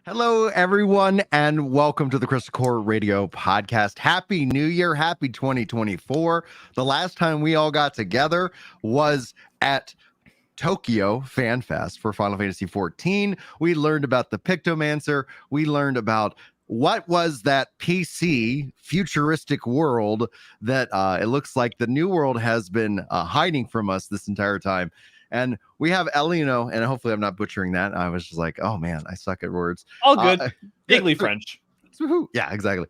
Hello, everyone, and welcome to the Crystal Core Radio Podcast. Happy New Year. Happy 2024. The last time we all got together was at Tokyo FanFest for Final Fantasy XIV. We learned about the Pictomancer. We learned about what was that PC futuristic world that it looks like the new world has been hiding from us this entire time. And we have Elino, and hopefully I'm not butchering that. I was just like, oh man, I suck at words. All good. Vaguely French. Yeah, exactly.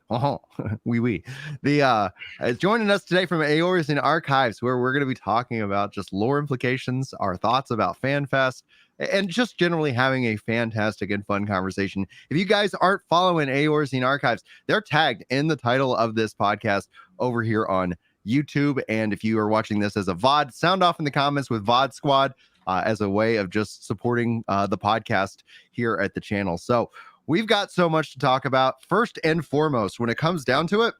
Oui. The joining us today from Eorzean Archives, where we're going to be talking about just lore implications, our thoughts about FanFest, and just generally having a fantastic and fun conversation. If you guys aren't following Eorzean Archives, they're tagged in the title of this podcast over here on YouTube. And if you are watching this as a VOD, sound off in the comments with VOD Squad as a way of just supporting the podcast here at the channel. So we've got so much to talk about. First and foremost, when it comes down to it,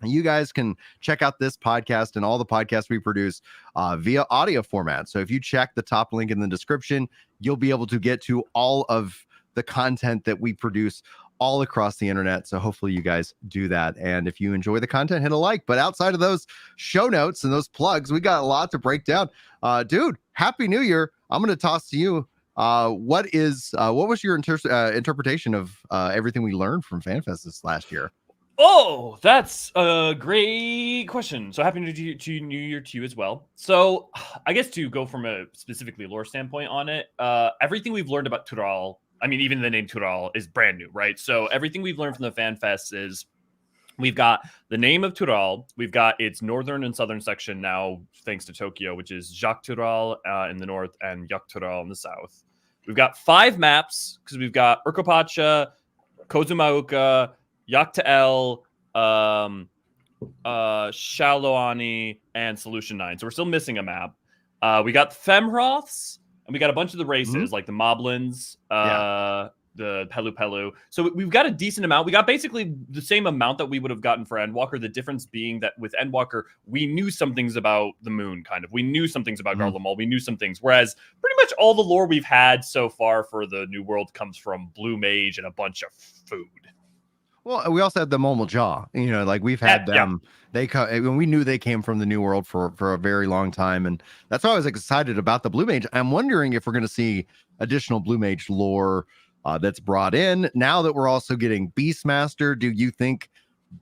you guys can check out this podcast and all the podcasts we produce via audio format. So if you check the top link in the description, you'll be able to get to all of the content that we produce all across the internet. So hopefully you guys do that. And if you enjoy the content, hit a like. But outside of those show notes and those plugs, we got a lot to break down. Dude, Happy New Year. I'm going to toss to you. What was your interpretation of everything we learned from FanFest this last year? Oh, that's a great question. So happy New Year to you as well. So I guess to go from a specifically lore standpoint on it, everything we've learned about Terral, I mean, even the name Terral is brand new, right? So everything we've learned from the FanFest is we've got the name of Terral, we've got its northern and southern section now, thanks to Tokyo, which is Yachtyrols in the north and Yachtyrols in the south. We've got 5 maps because we've got Urkopacha, Kozumauka, Yachtyrols, Shaloani, and Solution 9. So we're still missing a map. We got Femroths, and we got a bunch of the races like the Moblins, the Pelu. So we've got a decent amount. We got basically the same amount that we would have gotten for Endwalker. The difference being that with Endwalker, we knew some things about the moon, kind of. We knew some things about Garlemald. We knew some things. Whereas pretty much all the lore we've had so far for the New World comes from Blue Mage and a bunch of food. Well, we also had the Momal Jaw. You know, like we've had them. They come. We knew they came from the New World for a very long time, and that's why I was excited about the Blue Mage. I'm wondering if we're going to see additional Blue Mage lore that's brought in now that we're also getting Beastmaster. Do you think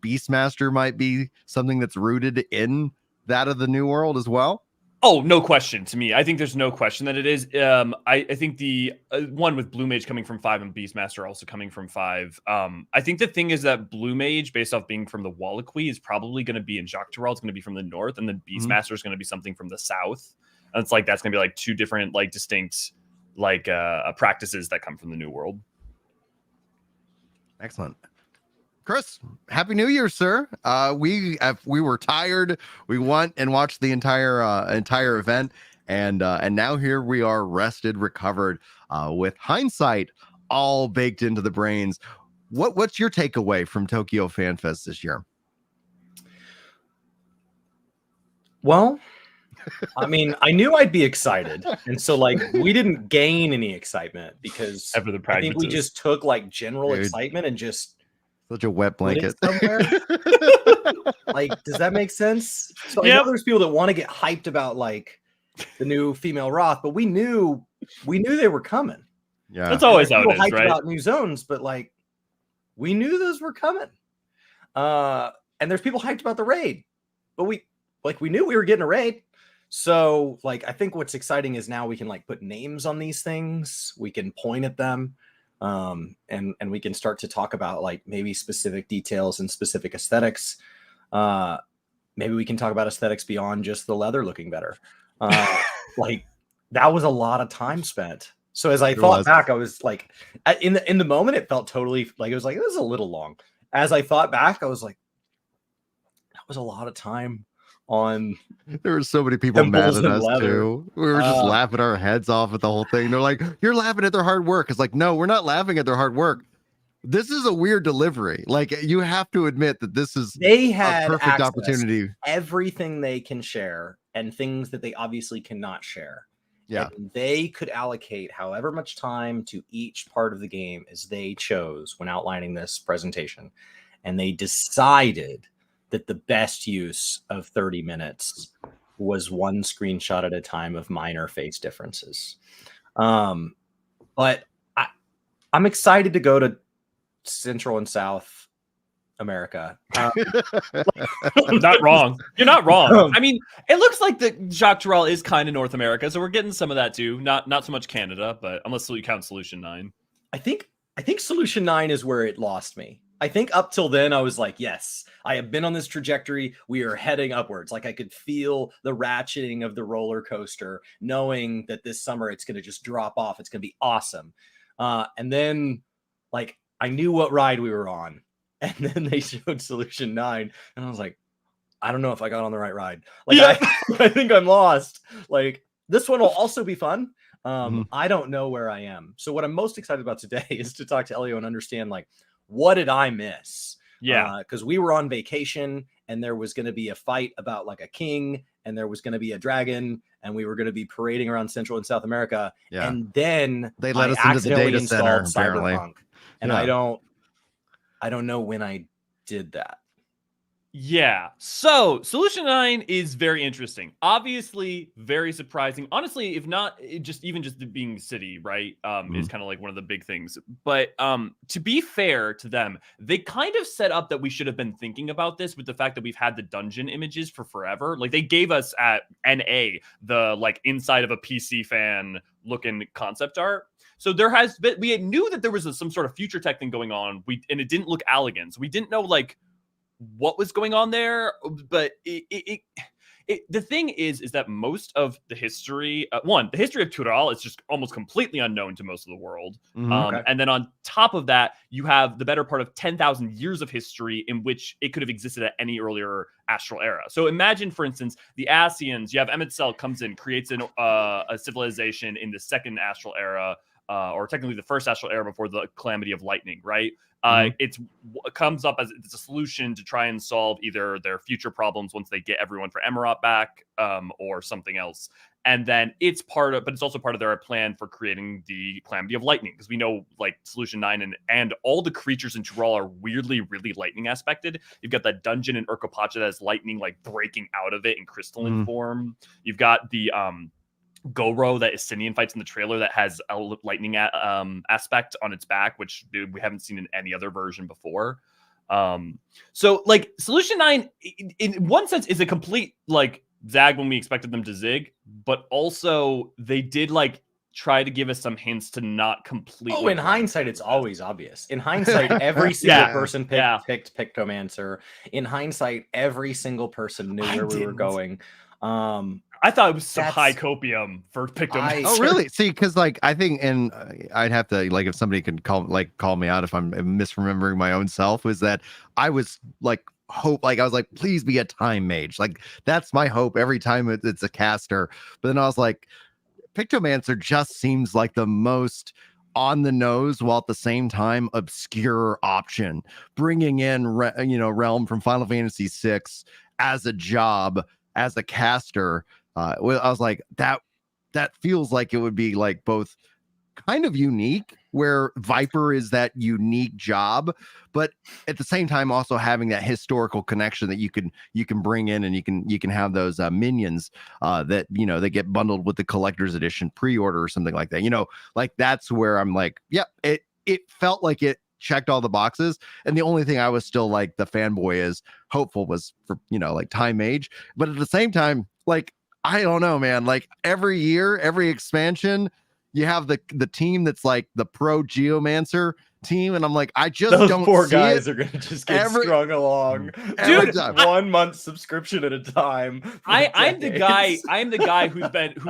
Beastmaster might be something that's rooted in that of the New World as well? Oh, no question to me. I think there's no question that it is. I think the one with Blue Mage coming from 5 and Beastmaster also coming from 5. I think the thing is that Blue Mage, based off being from the Wallachia, is probably going to be in Yachtyrols. It's going to be from the north, and then Beastmaster is going to be something from the south. And it's like that's going to be like 2 different, like distinct, like practices that come from the New World. Excellent. Chris, Happy New Year, sir. We were tired. We went and watched the entire event, and now here we are, rested, recovered, with hindsight all baked into the brains. What's your takeaway from Tokyo FanFest this year? Well, I mean, I knew I'd be excited, and so like we didn't gain any excitement because I think we just took like general excitement and just. Such a wet blanket. Like, does that make sense? So I know there's people that want to get hyped about like the new female Roth, but we knew they were coming. Yeah, that's always how it is, right? About new zones, but like we knew those were coming. And there's people hyped about the raid, but we knew we were getting a raid. So like I think what's exciting is now we can like put names on these things. We can point at them. And we can start to talk about like maybe specific details and specific aesthetics. Maybe we can talk about aesthetics beyond just the leather looking better. Like that was a lot of time spent. So as I thought back, I was like, in the moment, it felt totally like it was like, this is a little long. As I thought back, I was like, that was a lot of time on. There were so many people mad at us too. We were just laughing our heads off at the whole thing. They're like, you're laughing at their hard work. It's like, no, we're not laughing at their hard work. This is a weird delivery. Like you have to admit that this is they had a perfect opportunity. Everything they can share and things that they obviously cannot share. Yeah. And they could allocate however much time to each part of the game as they chose when outlining this presentation. And they decided that the best use of 30 minutes was one screenshot at a time of minor face differences. But I'm excited to go to Central and South America. Not wrong. You're not wrong. I mean, it looks like the Yachtyrols is kind of North America, so we're getting some of that too. Not so much Canada, but unless you count Solution 9. I think Solution 9 is where it lost me. I think up till then I was like, yes, I have been on this trajectory. We are heading upwards. Like I could feel the ratcheting of the roller coaster, knowing that this summer it's going to just drop off. It's going to be awesome. And then like I knew what ride we were on. And then they showed Solution 9. And I was like, I don't know if I got on the right ride. Like I think I'm lost. Like this one will also be fun. I don't know where I am. So what I'm most excited about today is to talk to Elio and understand like, what did I miss? Yeah. Because we were on vacation and there was going to be a fight about like a king and there was going to be a dragon and we were going to be parading around Central and South America. Yeah. And then they let us into the data center, apparently. Cyberpunk. And I don't know when I did that. Yeah. So Solution 9 is very interesting. Obviously, very surprising. Honestly, if not just being city, right? Is kind of like one of the big things. But to be fair to them, they kind of set up that we should have been thinking about this with the fact that we've had the dungeon images for forever. Like they gave us at NA the like inside of a PC fan looking concept art. So there has been, we knew that there was some sort of future tech thing going on. And it didn't look elegant. So we didn't know like what was going on there, but the thing is that most of the history, the history of Terrals is just almost completely unknown to most of the world. And then on top of that, you have the better part of 10,000 years of history in which it could have existed at any earlier astral era. So imagine, for instance, the Asians. You have Emmett Cell comes in, creates a civilization in the second astral era, or technically the first astral era before the calamity of lightning, right? It comes up as it's a solution to try and solve either their future problems once they get everyone for Emerald back, or something else. And then it's also part of their plan for creating the calamity of lightning, because we know like Solution 9 and all the creatures in Terral are weirdly, really lightning aspected. You've got that dungeon in Urkopacha that has lightning like breaking out of it in crystalline form. You've got the Goro that Istinian fights in the trailer that has a lightning aspect on its back, which we haven't seen in any other version before. So like Solution 9 in one sense is a complete like zag when we expected them to zig, but also they did like try to give us some hints to not completely. Oh, in hindsight, it's always obvious. In hindsight, every single person picked Pictomancer. In hindsight, every single person knew where we were going. I thought it was some high copium for Pictomancer. Oh, really? See, because like I think, and I'd have to like if somebody can call me out if I'm misremembering my own self, was that I was like I was like, please be a time mage. Like that's my hope every time it's a caster. But then I was like, Pictomancer just seems like the most on the nose while at the same time obscure option, bringing in Realm from Final Fantasy VI as a job as a caster. I was like, that feels like it would be like both kind of unique, where Viper is that unique job, but at the same time also having that historical connection that you can bring in, and you can have those minions that they get bundled with the collector's edition pre-order or something like that. Like that's where I'm like, yep, it felt like it checked all the boxes. And the only thing I was still like the fanboy is hopeful was for like time mage, but at the same time, like I don't know, man, like every year, every expansion, you have the team that's like the pro Geomancer team, and I'm like, I just those don't poor see guys it. are gonna just get strung along, dude. 1 month subscription at a time. I'm the guy who's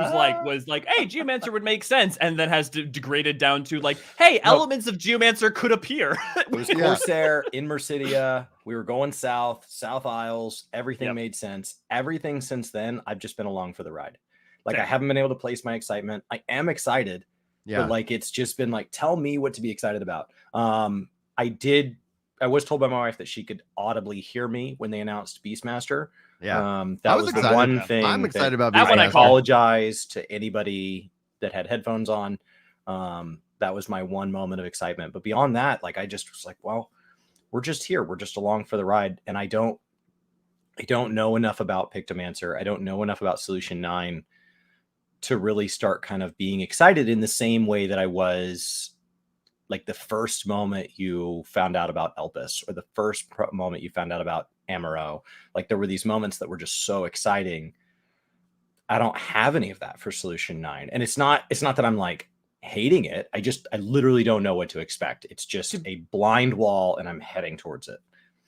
was like, hey, Geomancer would make sense, and then has degraded down to like, hey, elements of Geomancer could appear. It was Corsair in Mercidia. We were going South Isles. Everything made sense. Everything since then, I've just been along for the ride. Like I haven't been able to place my excitement. I am excited, but like it's just been like, tell me what to be excited about. I was told by my wife that she could audibly hear me when they announced Beastmaster. That was the one thing. I'm excited about Beastmaster. Beastmaster. I apologize to anybody that had headphones on. That was my one moment of excitement. But beyond that, like, I just was like, well, we're just here. We're just along for the ride. And I don't know enough about Pictomancer. I don't know enough about Solution 9 to really start kind of being excited in the same way that I was like the first moment you found out about Elpis, or the first moment you found out about Amaro. Like, there were these moments that were just so exciting. I don't have any of that for Solution 9. And it's not that I'm like hating it. I literally don't know what to expect. It's just a blind wall and I'm heading towards it.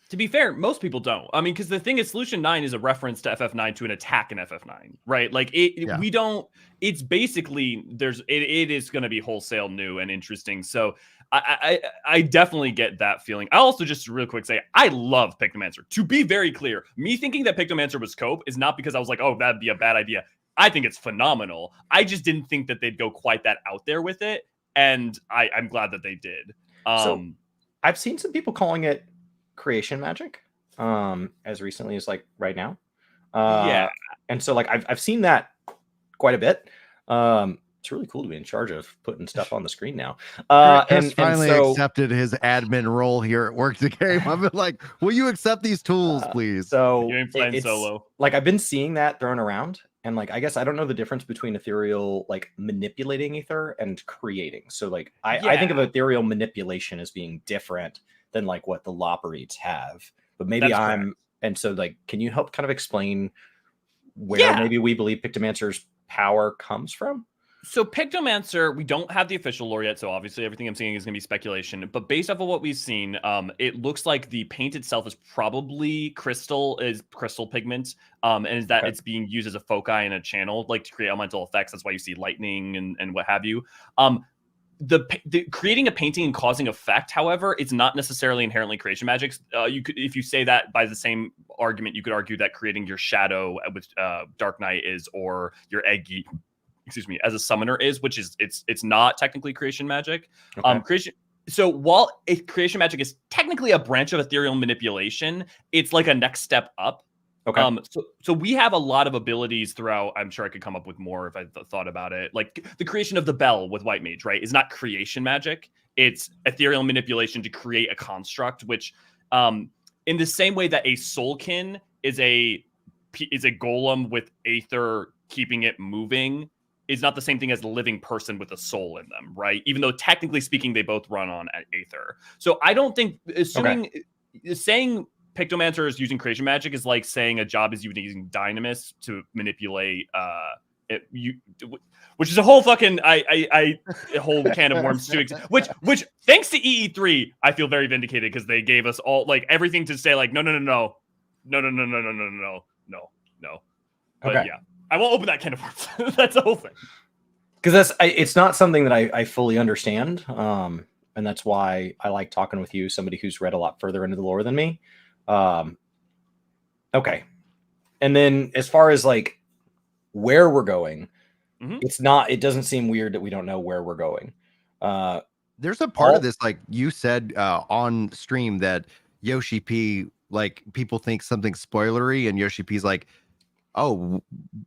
To be fair, most people don't. I mean, because the thing is, Solution 9 is a reference to FF9 to an attack in FF9, right? Like, we don't, it's basically, it is going to be wholesale new and interesting. So I definitely get that feeling. I also just real quick say, I love Pictomancer. To be very clear, me thinking that Pictomancer was cope is not because I was like, oh, that'd be a bad idea. I think it's phenomenal. I just didn't think that they'd go quite that out there with it. And I'm glad that they did. So I've seen some people calling it creation magic as recently as like right now. And so like I've seen that quite a bit. It's really cool to be in charge of putting stuff on the screen now. Chris finally accepted his admin role here at Work the Game. I've been like, will you accept these tools, please? So you ain't playing solo. Like, I've been seeing that thrown around, and like, I guess I don't know the difference between ethereal, like manipulating ether, and creating. So like, I think of ethereal manipulation as being different than like what the Lopperites have. But maybe and so like, can you help kind of explain where maybe we believe Pictomancer's power comes from? So Pictomancer, we don't have the official lore yet, so obviously everything I'm seeing is going to be speculation. But based off of what we've seen, it looks like the paint itself is probably crystal pigment, and is that it's being used as a foci in a channel, like to create elemental effects. That's why you see lightning and what have you. The creating a painting and causing effect, however, it's not necessarily inherently creation magic. You could, if you say that by the same argument, you could argue that creating your shadow with Dark Knight is, or your Eggy, as a summoner is, which is it's not technically creation magic. So while creation magic is technically a branch of ethereal manipulation, it's like a next step up. So we have a lot of abilities throughout. I'm sure I could come up with more if I thought about it. Like the creation of the bell with White Mage, right, is not creation magic. It's ethereal manipulation to create a construct, which in the same way that a soulkin is a golem with aether keeping it moving, is not the same thing as a living person with a soul in them, right? Even though technically speaking, they both run on aether. So I don't think saying Pictomancer is using creation magic is like saying a job is using dynamis to manipulate which is a whole fucking a whole can of worms to which thanks to EE3 I feel very vindicated, because they gave us all like everything to say like no. But yeah, I won't open that can of worms. That's the whole thing. Because it's not something that I fully understand, and that's why I like talking with you, somebody who's read a lot further into the lore than me. Okay, and then as far as like where we're going, it doesn't seem weird that we don't know where we're going. There's a part of this, like you said on stream, that Yoshi P, like people think something spoilery, and Yoshi P's like, oh,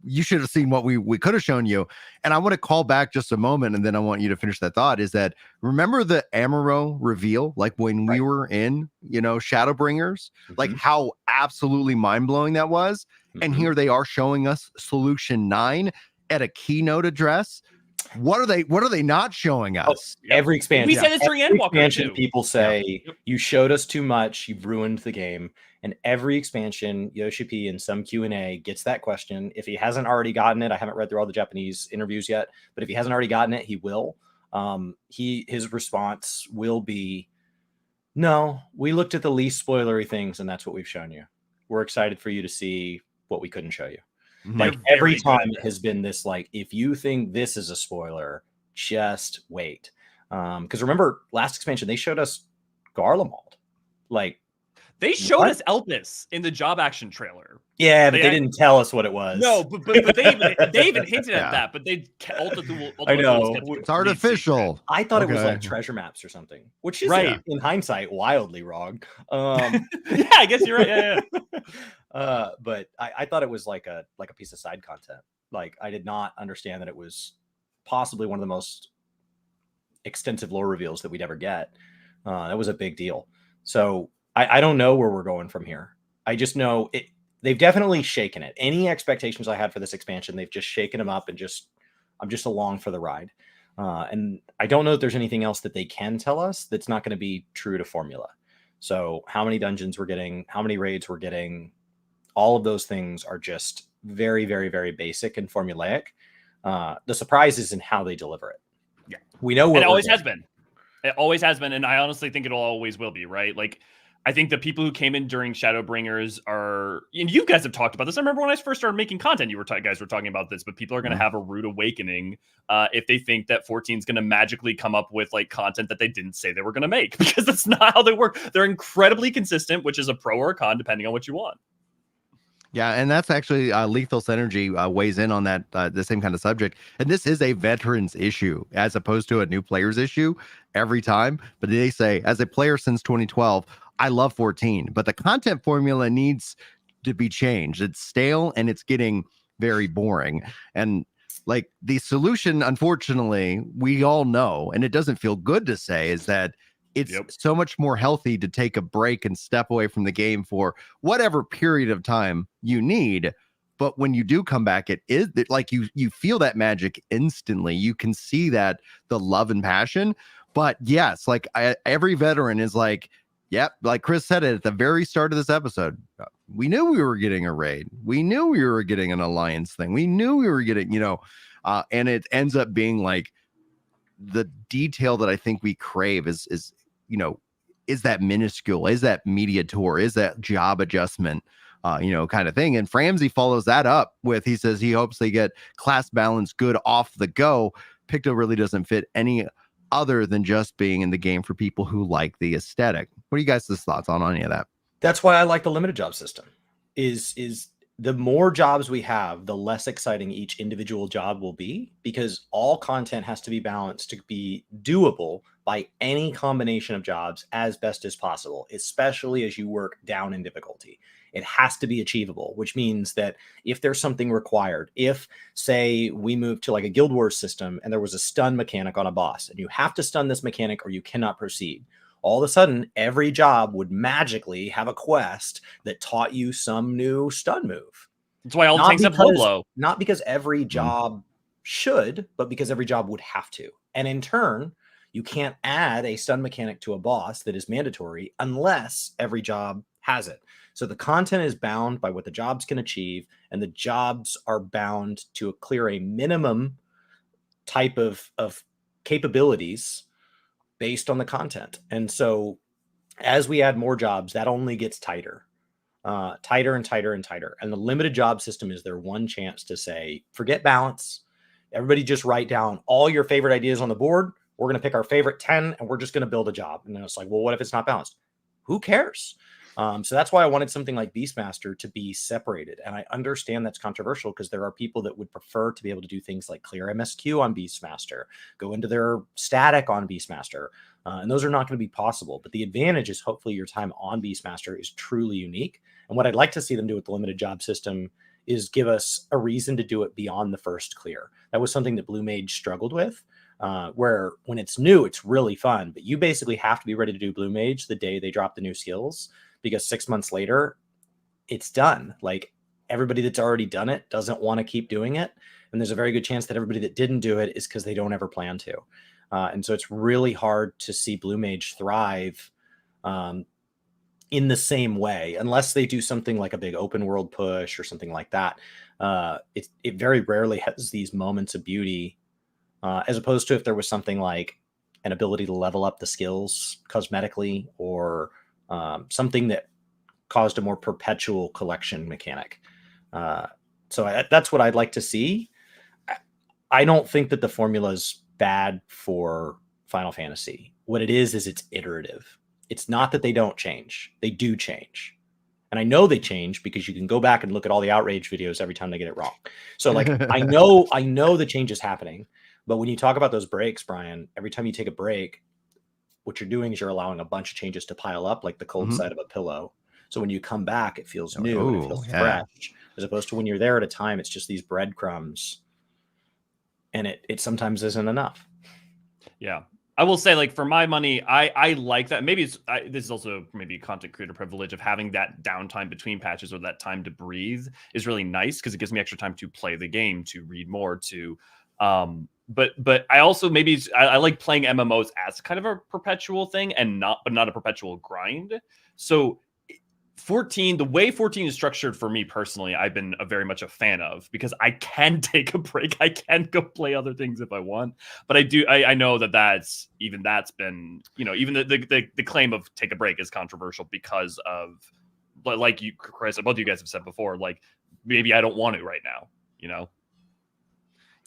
you should have seen what we could have shown you. And I want to call back just a moment, and then I want you to finish that thought, is that remember the Amaro reveal, like when we were in, Shadowbringers, like how absolutely mind-blowing that was. And here they are showing us Solution 9 at a keynote address. What are they not showing us? Every expansion. We said this during Endwalker too. People say you showed us too much, you've ruined the game. And every expansion, Yoshi P in some Q&A gets that question. If he hasn't already gotten it, I haven't read through all the Japanese interviews yet, but if he hasn't already gotten it, he will. His response will be, no, we looked at the least spoilery things, and that's what we've shown you. We're excited for you to see what we couldn't show you. Like every time it has been this, like, if you think this is a spoiler, just wait. Because remember last expansion, they showed us Garlemald. Like, they showed us Elpis in the job action trailer. Yeah, but they didn't tell us what it was. No, but they even hinted at that. But they ultimately I know it's artificial. I thought it was like treasure maps or something, which is in hindsight wildly wrong. Yeah, I guess you're right. Yeah. But I thought it was like a piece of side content. Like, I did not understand that it was possibly one of the most extensive lore reveals that we'd ever get. That was a big deal. So I don't know where we're going from here. I just know they've definitely shaken it. Any expectations I had for this expansion, they've just shaken them up, and I'm just along for the ride. And I don't know if there's anything else that they can tell us that's not going to be true to formula. So how many dungeons we're getting, how many raids we're getting, all of those things are just very, very, very basic and formulaic. The surprise is in how they deliver it. Yeah, we know it always has been. It always has been, and I honestly think it'll always will be, right? Like, I think the people who came in during Shadowbringers are, and you guys have talked about this. I remember when I first started making content, guys were talking about this, but people are going to have a rude awakening if they think that 14 is going to magically come up with like content that they didn't say they were going to make, because that's not how they work. They're incredibly consistent, which is a pro or a con, depending on what you want. Yeah, and that's actually Lethal Synergy weighs in on that, the same kind of subject. And this is a veterans issue as opposed to a new players issue every time. But they say, as a player since 2012, I love 14, but the content formula needs to be changed. It's stale and it's getting very boring. And like the solution, unfortunately, we all know, and it doesn't feel good to say, is that it's so much more healthy to take a break and step away from the game for whatever period of time you need. But when you do come back, it is like you feel that magic instantly. You can see that the love and passion. But yes, like every veteran is like, yep, like Chris said it at the very start of this episode. We knew we were getting a raid. We knew we were getting an alliance thing. We knew we were getting, and it ends up being like the detail that I think we crave is that minuscule, is that media tour, is that job adjustment, kind of thing. And Framsey follows that up with, he says he hopes they get class balance good off the go. Picto really doesn't fit any other than just being in the game for people who like the aesthetic. What are you guys' thoughts on any of that? That's why I like the limited job system. Is the more jobs we have, the less exciting each individual job will be, because all content has to be balanced to be doable by any combination of jobs as best as possible, especially as you work down in difficulty. It has to be achievable, which means that if there's something required, if, say, we move to like a Guild Wars system and there was a stun mechanic on a boss, and you have to stun this mechanic or you cannot proceed, all of a sudden, every job would magically have a quest that taught you some new stun move. That's why all the tanks have low blow. Not because every job should, but because every job would have to. And in turn, you can't add a stun mechanic to a boss that is mandatory unless every job has it. So the content is bound by what the jobs can achieve, and the jobs are bound to clear a minimum type of capabilities based on the content. And so as we add more jobs, that only gets tighter and tighter and tighter. And the limited job system is their one chance to say, forget balance. Everybody just write down all your favorite ideas on the board. We're going to pick our favorite 10 and we're just going to build a job. And then it's like, well, what if it's not balanced? Who cares? So that's why I wanted something like Beastmaster to be separated. And I understand that's controversial because there are people that would prefer to be able to do things like clear MSQ on Beastmaster, go into their static on Beastmaster. And those are not going to be possible. But the advantage is hopefully your time on Beastmaster is truly unique. And what I'd like to see them do with the limited job system is give us a reason to do it beyond the first clear. That was something that Blue Mage struggled with. Where when it's new, it's really fun, but you basically have to be ready to do Blue Mage the day they drop the new skills, because 6 months later, it's done. Like, everybody that's already done it doesn't want to keep doing it. And there's a very good chance that everybody that didn't do it is because they don't ever plan to. And so it's really hard to see Blue Mage thrive in the same way, unless they do something like a big open world push or something like that. It very rarely has these moments of beauty, as opposed to if there was something like an ability to level up the skills cosmetically, or something that caused a more perpetual collection mechanic. So that's what I'd like to see. I don't think that the formula is bad for Final Fantasy. What it is it's iterative. It's not that they don't change. They do change. And I know they change because you can go back and look at all the outrage videos every time they get it wrong. So like, I know the change is happening. But when you talk about those breaks, Brian, every time you take a break, what you're doing is you're allowing a bunch of changes to pile up, like the cold side of a pillow. So when you come back, it feels new and it feels fresh, as opposed to when you're there at a time, it's just these breadcrumbs. and it sometimes isn't enough. Yeah. I will say, like, for my money, I like that. Maybe this is also maybe content creator privilege of having that downtime between patches, or that time to breathe is really nice because it gives me extra time to play the game, to read more, to but I also maybe I like playing MMOs as kind of a perpetual thing and not a perpetual grind. So 14, the way 14 is structured for me personally, I've been very much a fan of, because I can take a break. I can go play other things if I want. But I know that's been, even the claim of take a break is controversial because of, like you, Chris, both of you guys have said before, like maybe I don't want it right now,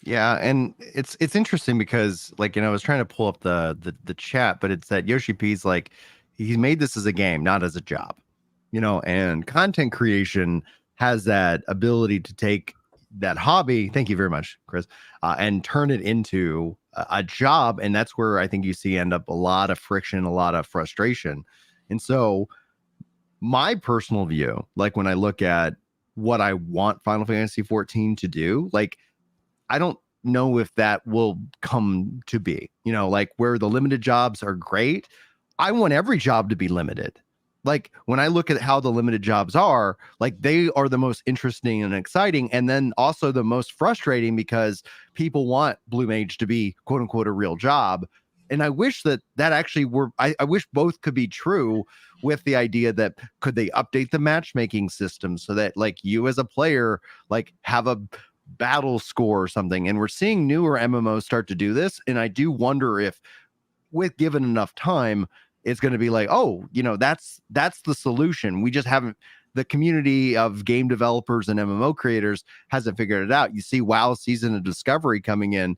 Yeah, and it's interesting because, like, I was trying to pull up the chat, but it's that Yoshi Ps, like, he made this as a game, not as a job. And content creation has that ability to take that hobby, thank you very much, Chris, and turn it into a job. And that's where I think you see end up a lot of friction, a lot of frustration. And so my personal view, like when I look at what I want Final Fantasy 14 to do, like, I don't know if that will come to be, like where the limited jobs are great. I want every job to be limited. Like when I look at how the limited jobs are, like they are the most interesting and exciting, and then also the most frustrating because people want Blue Mage to be quote unquote a real job. And I wish that actually were, I wish both could be true, with the idea that could they update the matchmaking system so that like you as a player, like have a battle score or something. And we're seeing newer MMOs start to do this. And I do wonder if with given enough time, it's going to be like, oh, that's the solution. We just haven't, the community of game developers and MMO creators hasn't figured it out. You see WoW Season of Discovery coming in,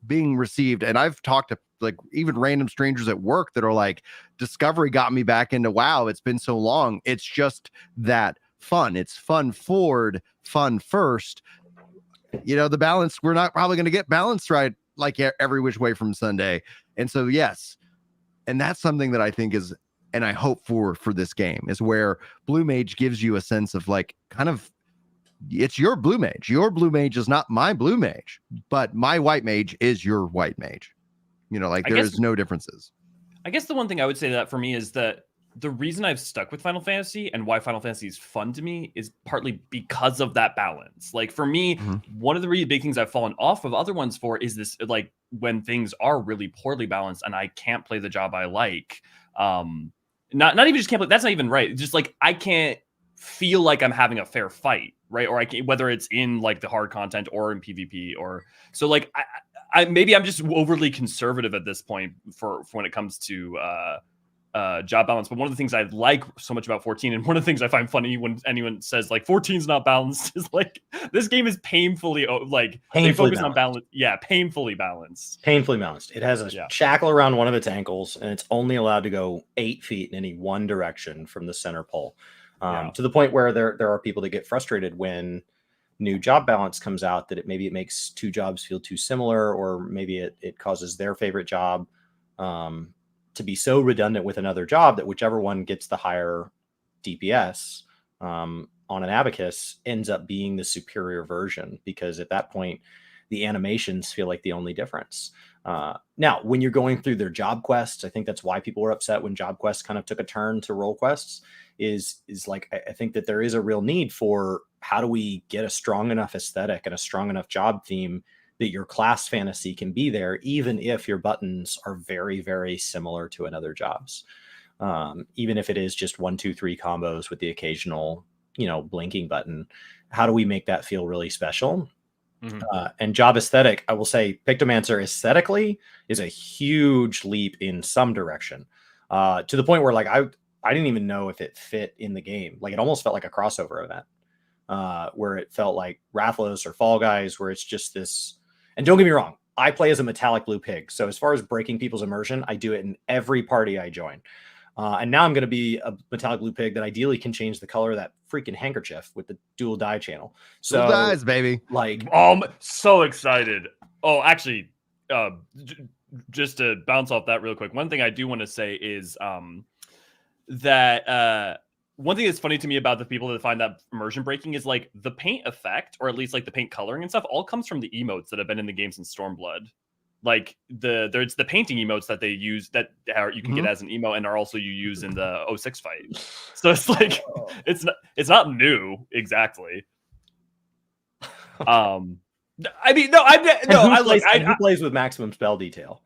being received. And I've talked to like even random strangers at work that are like, Discovery got me back into WoW. It's been so long. It's just that fun. It's fun forward, fun first. The balance, we're not probably going to get balanced right like every which way from Sunday. And so, yes. And that's something that I think is, and I hope for this game, is where Blue Mage gives you a sense of like, kind of, it's your Blue Mage. Your Blue Mage is not my Blue Mage, but my White Mage is your White Mage. Like there's no differences. I guess the one thing I would say to that for me is that the reason I've stuck with Final Fantasy and why Final Fantasy is fun to me is partly because of that balance. Like for me, one of the really big things I've fallen off of other ones for is this, like when things are really poorly balanced and I can't play the job I like. Not even just can't play. That's not even right. Just like I can't feel like I'm having a fair fight, right? Or I can't, whether it's in like the hard content or in PvP, or so like I maybe I'm just overly conservative at this point for when it comes to job balance. But one of the things I like so much about 14, and one of the things I find funny when anyone says like 14's not balanced, is like this game is painfully they focus on balance. Yeah, painfully balanced. It has a shackle around one of its ankles, and it's only allowed to go 8 feet in any one direction from the center pole. To the point where there are people that get frustrated when new job balance comes out, that it makes two jobs feel too similar, or maybe it causes their favorite job to be so redundant with another job that whichever one gets the higher DPS on an abacus ends up being the superior version, because at that point the animations feel like the only difference. Now, when you're going through their job quests, I think that's why people were upset when job quests kind of took a turn to role quests, is like, I think that there is a real need for, how do we get a strong enough aesthetic and a strong enough job theme that your class fantasy can be there, even if your buttons are very, very similar to another job's. Even if it is just 1, 2, 3 combos with the occasional, blinking button, how do we make that feel really special? And job aesthetic, I will say Pictomancer aesthetically is a huge leap in some direction, to the point where like I didn't even know if it fit in the game. Like it almost felt like a crossover event, where it felt like Rathalos or Fall Guys, where it's just this. And don't get me wrong, I play as a metallic blue pig. So as far as breaking people's immersion, I do it in every party I join. And now I'm going to be a metallic blue pig that ideally can change the color of that freaking handkerchief with the dual dye channel. So dual dyes, baby. Like, so excited. Oh, actually, just to bounce off that real quick, one thing I do want to say is that one thing that's funny to me about the people that find that immersion breaking is like the paint effect, or at least like the paint coloring and stuff, all comes from the emotes that have been in the game since Stormblood. Like there's the painting emotes that they use that you can get as an emote and are also you use in the 06 fight. So it's like it's not new exactly. I mean, no, who plays with maximum spell detail?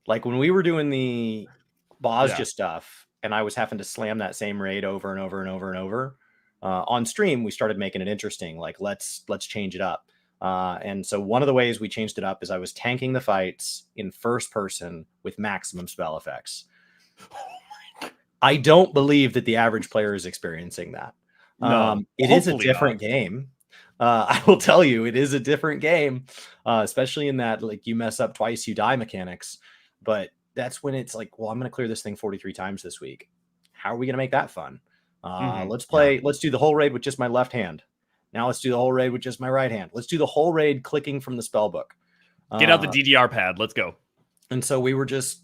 Like when we were doing the Bozja stuff, and I was having to slam that same raid over and over and over and over on stream, we started making it interesting. Like let's change it up. And so one of the ways we changed it up is I was tanking the fights in first person with maximum spell effects. I don't believe that the average player is experiencing that. No, it is a different game. I will tell you, it is a different game, especially in that like you mess up twice, you die mechanics. But that's when it's like, well, I'm going to clear this thing 43 times this week. How are we going to make that fun? Let's do the whole raid with just my left hand. Now let's do the whole raid with just my right hand. Let's do the whole raid clicking from the spell book. Get out the DDR pad. Let's go. And so we were just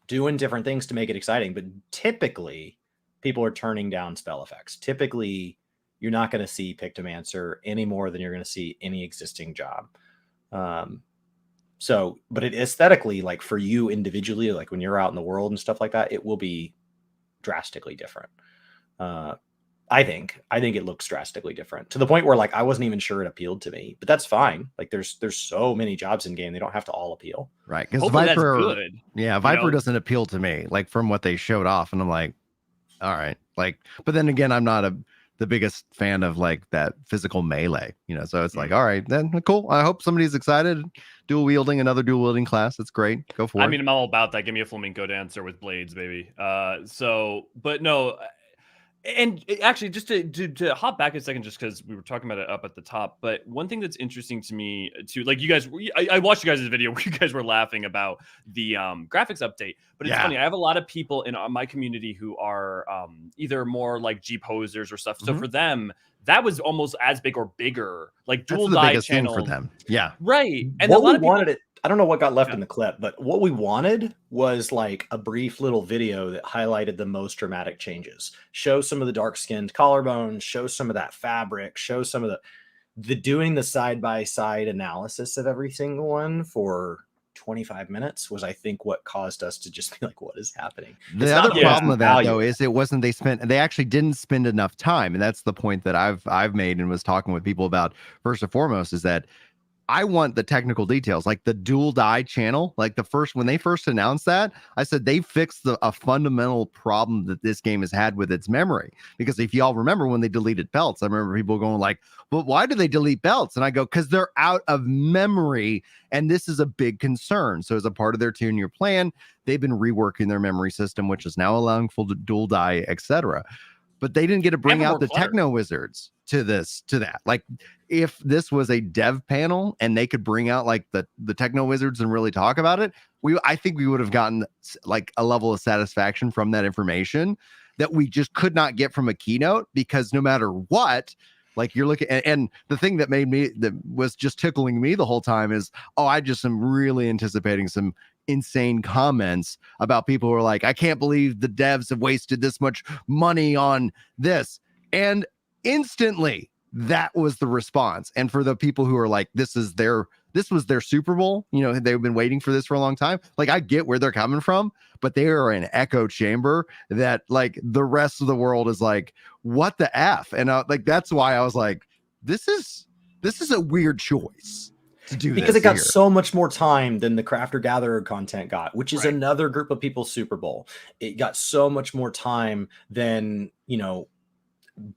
doing different things to make it exciting. But typically, people are turning down spell effects. Typically, you're not going to see Pictomancer any more than you're going to see any existing job. But it aesthetically, like for you individually, like when you're out in the world and stuff like that, it will be drastically different. I think it looks drastically different to the point where like I wasn't even sure it appealed to me, but that's fine. Like there's so many jobs in game, they don't have to all appeal. Right. Because Viper doesn't appeal to me, like from what they showed off. And I'm like, all right. Like, but then again, I'm not the biggest fan of like that physical melee, so it's like, all right, then cool. I hope somebody's excited. Another dual wielding class. That's great. Go for it. I mean, I'm all about that. Give me a flamenco dancer with blades, baby. But no. And actually, just to hop back a second, just because we were talking about it up at the top, but one thing that's interesting to me too, like you guys, I watched you guys' video where you guys were laughing about the graphics update, but it's funny. I have a lot of people in my community who are either more like G posers or stuff. So for them, that was almost as big or bigger, like dual die channel for them. Yeah, right. And what a lot we of people wanted it. I don't know what got left in the clip, but what we wanted was like a brief little video that highlighted the most dramatic changes. Show some of the dark-skinned collarbones, show some of that fabric, show some of the doing the side-by-side analysis of every single one for 25 minutes was, I think, what caused us to just be like, what is happening? The other problem with that, though, is they actually didn't spend enough time. And that's the point that I've made and was talking with people about first and foremost, is that I want the technical details, like the dual die channel. Like when they first announced that, I said they fixed a fundamental problem that this game has had with its memory. Because if y'all remember when they deleted belts, I remember people going like, "Well, why do they delete belts?" And I go, "Because they're out of memory, and this is a big concern." So as a part of their 2-year plan, they've been reworking their memory system, which is now allowing full dual die, etc. But they didn't get to bring out the techno wizards to that. Like if this was a dev panel and they could bring out like the techno wizards and really talk about it, I think we would have gotten like a level of satisfaction from that information that we just could not get from a keynote, because no matter what, like you're looking and the thing that was just tickling me the whole time is, I just am really anticipating some insane comments about people who are like, I can't believe the devs have wasted this much money on this. And instantly that was the response. And for the people who are like, this was their Super Bowl, they've been waiting for this for a long time. Like I get where they're coming from, but they are an echo chamber that like the rest of the world is like, what the F? And like, that's why I was like, this is a weird choice. Because it got so much more time than the Crafter Gatherer content got, which is another group of people's Super Bowl. It got so much more time than,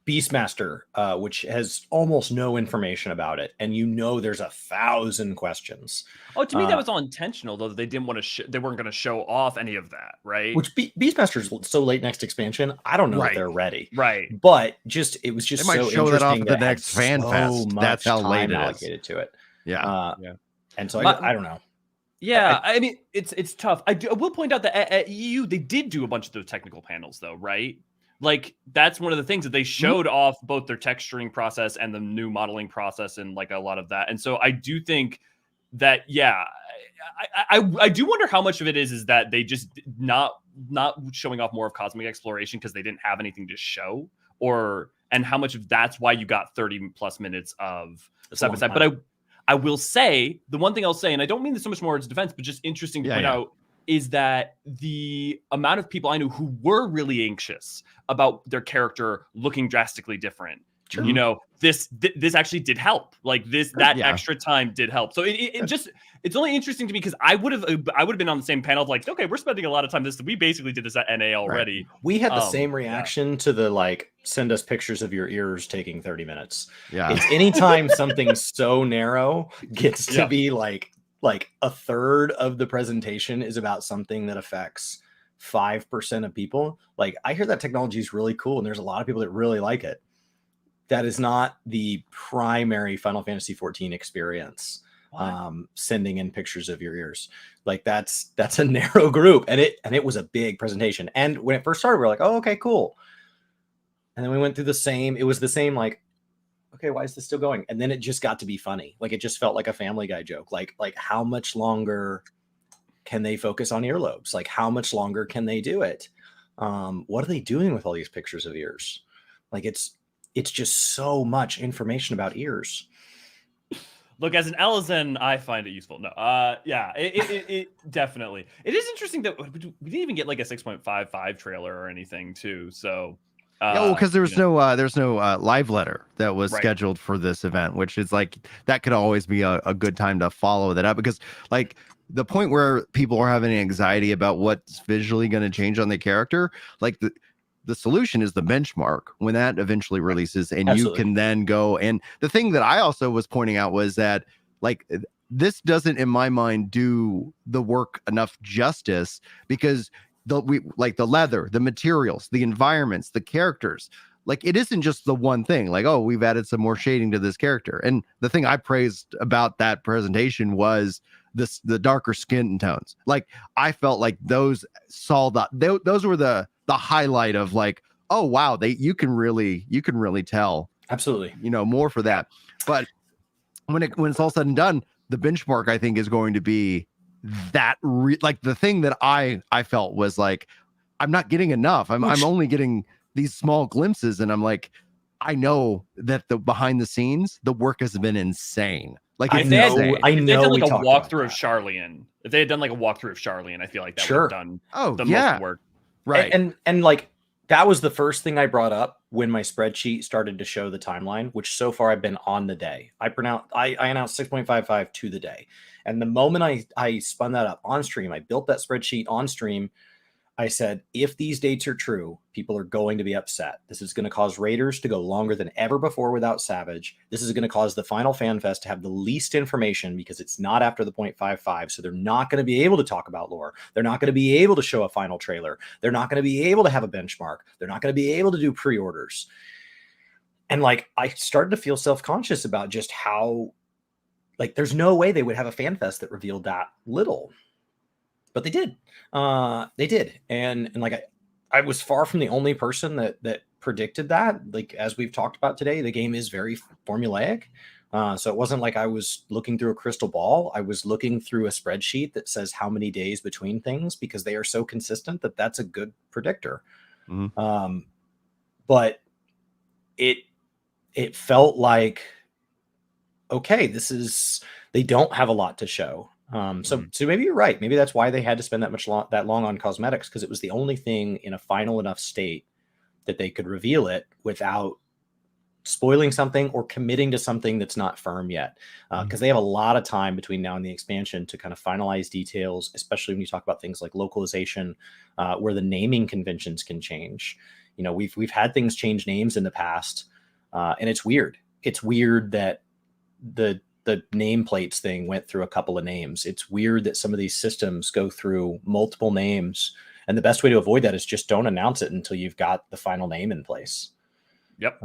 Beastmaster, which has almost no information about it. And there's 1,000 questions. Oh, to me, that was all intentional, though. That they didn't want to, they weren't going to show off any of that, right? Which Beastmaster's so late next expansion, I don't know if they're ready. Right. But it was just they might so show interesting that off at the next FanFest. That's how late it is. Allocated to it. Yeah. And so I don't know. Yeah, I mean, it's tough. I will point out that at EU, they did do a bunch of those technical panels, though, right? Like, that's one of the things that they showed off both their texturing process and the new modeling process and, like, a lot of that. And so I do think that, I do wonder how much of it is that they just not showing off more of cosmic exploration because they didn't have anything to show, and how much of that's why you got 30 plus minutes of side by side. But I will say, the one thing I'll say, and I don't mean this so much more as defense, but just interesting to point out, is that the amount of people I knew who were really anxious about their character looking drastically different. Sure. You know, this actually did help. Like that extra time did help. So it's only interesting to me because I would have been on the same panel of like, okay, we're spending a lot of time this. We basically did this at NA already. Right. We had the same reaction to the like, send us pictures of your ears taking 30 minutes. Yeah. It's anytime something so narrow gets to be like a third of the presentation is about something that affects 5% of people. Like I hear that technology is really cool. And there's a lot of people that really like it. That is not the primary Final Fantasy 14 experience. Sending in pictures of your ears. Like that's a narrow group. And it was a big presentation. And when it first started, we were like, oh, okay, cool. And then we went through it was the same, like, okay, why is this still going? And then it just got to be funny. Like it just felt like a Family Guy joke. Like how much longer can they focus on earlobes? Like how much longer can they do it? What are they doing with all these pictures of ears? Like it's just so much information about ears. Look, as an Elizen, I find it useful. No, it definitely. It is interesting that we didn't even get like a 6.55 trailer or anything too. So, because there's no live letter that was scheduled for this event, which is like that could always be a good time to follow that up because like the point where people are having anxiety about what's visually going to change on the character, like the solution is the benchmark when that eventually releases and you can then go. And the thing that I also was pointing out was that like this doesn't in my mind do the work enough justice because the leather, the materials, the environments, the characters, like it isn't just the one thing like, oh, we've added some more shading to this character. And the thing I praised about that presentation was the darker skin tones. Like I felt like those those were the highlight of like, oh wow, you can really tell absolutely, more for that. But when it's all said and done, the benchmark I think is going to be that like the thing that I felt was like, I'm not getting enough. I'm only getting these small glimpses, and I'm like, I know that the behind the scenes, the work has been insane. Like I know. If they had done like a walkthrough of Sharlayan, if they had done like a walkthrough of Sharlayan, I feel like that would have done the most work. Right. And like that was the first thing I brought up when my spreadsheet started to show the timeline, which so far I've been on the day. I announced 6.55 to the day. And the moment I spun that up on stream, I built that spreadsheet on stream. I said, if these dates are true, people are going to be upset. This is going to cause raiders to go longer than ever before without Savage. This is going to cause the final FanFest to have the least information because it's not after the 0.55. So they're not going to be able to talk about lore. They're not going to be able to show a final trailer. They're not going to be able to have a benchmark. They're not going to be able to do pre-orders. And like, I started to feel self-conscious about just how, like, there's no way they would have a FanFest that revealed that little. But they did. And like I was far from the only person that predicted that. Like as we've talked about today, the game is very formulaic. So it wasn't like I was looking through a crystal ball. I was looking through a spreadsheet that says how many days between things because they are so consistent that that's a good predictor. Mm-hmm. But it felt like, okay, they don't have a lot to show. So maybe you're right. Maybe that's why they had to spend that long on cosmetics, because it was the only thing in a final enough state that they could reveal it without spoiling something or committing to something that's not firm yet. Because they have a lot of time between now and the expansion to kind of finalize details, especially when you talk about things like localization, where the naming conventions can change. We've had things change names in the past, and it's weird. It's weird that the nameplates thing went through a couple of names. It's weird that some of these systems go through multiple names, and the best way to avoid that is just don't announce it until you've got the final name in place. Yep.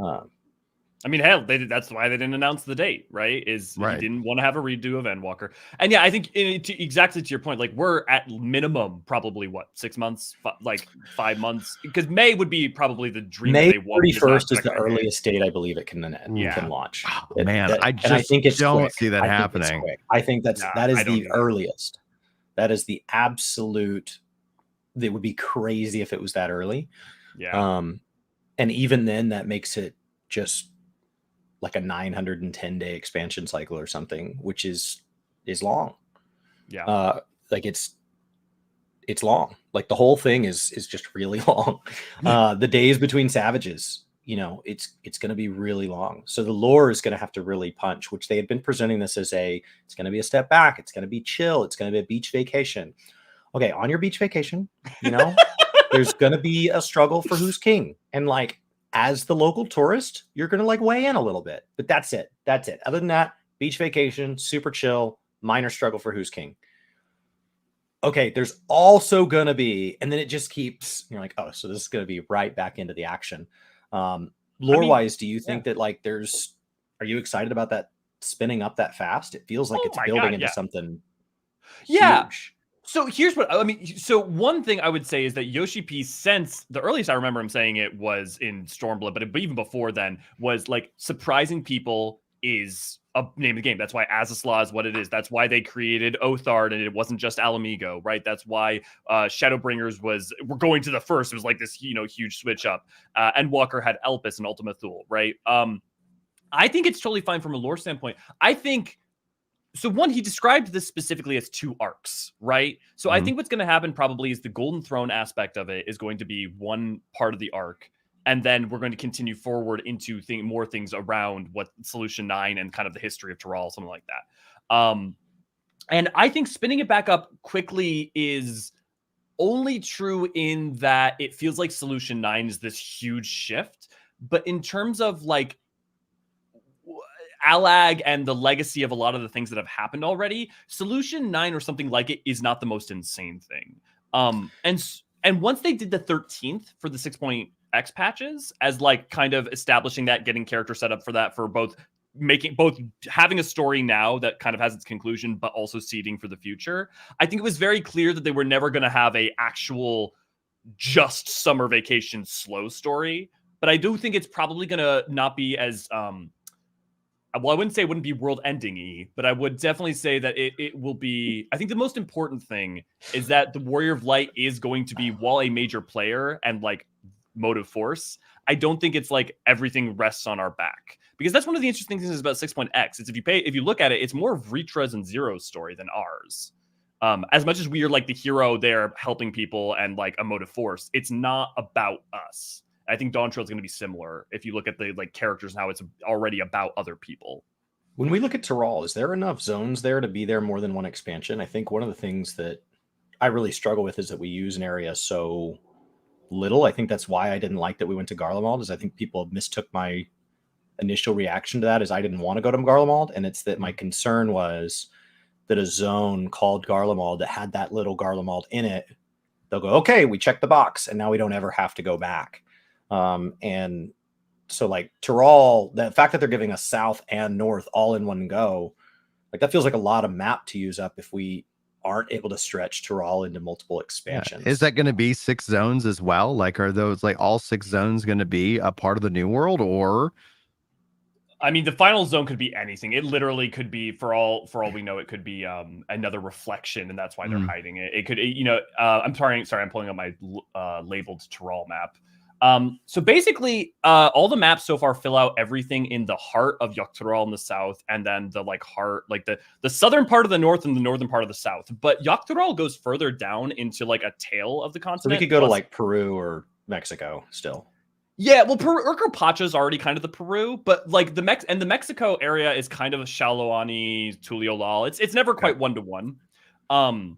I mean, hell, that's why they didn't announce the date, right? He didn't want to have a redo of Endwalker. And yeah, I think exactly to your point, like we're at minimum probably 6 months, 5 months, because May would be probably the dream. May 31st is the earliest date I believe it can launch. Oh, man, I think it's don't see that happening. I think that is the earliest. That is the absolute. It would be crazy if it was that early. Yeah. And even then, that makes it just like a 910-day expansion cycle or something, which is long. Yeah. Like it's long. Like the whole thing is just really long. The days between savages, you know, it's going to be really long. So the lore is going to have to really punch, which they had been presenting this as it's going to be a step back. It's going to be chill. It's going to be a beach vacation. Okay, on your beach vacation, you know, there's going to be a struggle for who's king. And like, as the local tourist, you're going to like weigh in a little bit, but that's it. That's it. Other than that, beach vacation, super chill, minor struggle for who's king. Okay, there's also going to be, and then it just keeps, you're like, oh, so this is going to be right back into the action. Lore-wise, do you think that like are you excited about that spinning up that fast? It feels like it's building into something huge. So here's what I mean. So one thing I would say is that Yoshi Ps, since the earliest I remember him saying it was in Stormblood, but even before then, was like surprising people is a name of the game. That's why Azazla is what it is. That's why they created Othard, and it wasn't just Alamigo, right? That's why Shadowbringers we're going to the first. It was like this, you know, huge switch up. And Walker had Elpis and Ultima Thule, right? I think it's totally fine from a lore standpoint. I think. So one, he described this specifically as 2 arcs, right? So I think what's going to happen probably is the Golden Throne aspect of it is going to be one part of the arc. And then we're going to continue forward into more things around what Solution 9 and kind of the history of Terrals, something like that. And I think spinning it back up quickly is only true in that it feels like Solution 9 is this huge shift. But in terms of like, Alag and the legacy of a lot of the things that have happened already, Solution 9 or something like it is not the most insane thing. And once they did the 13th for the 6.x patches as like kind of establishing that, getting character set up for that, for both having a story now that kind of has its conclusion, but also seeding for the future. I think it was very clear that they were never going to have a actual just summer vacation slow story. But I do think it's probably going to not be as, well, I wouldn't say it wouldn't be world-ending-y, but I would definitely say that it will be. I think the most important thing is that the Warrior of Light is going to be, while a major player and like motive force, I don't think it's like everything rests on our back, because that's one of the interesting things about 6.x. It's if you look at it, it's more of Retra's and Zero's story than ours. As much as we are like the hero there helping people and like a motive force, it's not about us. I think Dawntrail is going to be similar if you look at the like characters and how it's already about other people. When we look at Terral, is there enough zones there to be there more than one expansion? I think one of the things that I really struggle with is that we use an area so little. I think that's why I didn't like that we went to Garlemald, is I think people mistook my initial reaction to that as I didn't want to go to Garlemald. And it's that my concern was that a zone called Garlemald that had that little Garlemald in it, they'll go, okay, we checked the box, and now we don't ever have to go back. And so like Terral, the fact that they're giving us south and north all in one go, like that feels like a lot of map to use up if we aren't able to stretch Terral into multiple expansions. Is that going to be 6 zones as well? Like, are those like all 6 zones going to be a part of the new world, or? I mean, the final zone could be anything. It literally could be, for all we know, it could be another reflection, and that's why they're hiding it. It could, you know, I'm sorry, I'm pulling up my labeled Terral map. So basically, all the maps so far fill out everything in the heart of Yachtyrols in the south, and then the like heart, like the southern part of the north and the northern part of the south. But Yachtyrols goes further down into like a tail of the continent. So we could go to like Peru or Mexico still. Yeah, well, Urco is already kind of the Peru, but like the Mexico area is kind of a Xaloani, Tuliolal. It's never quite 1-to-1.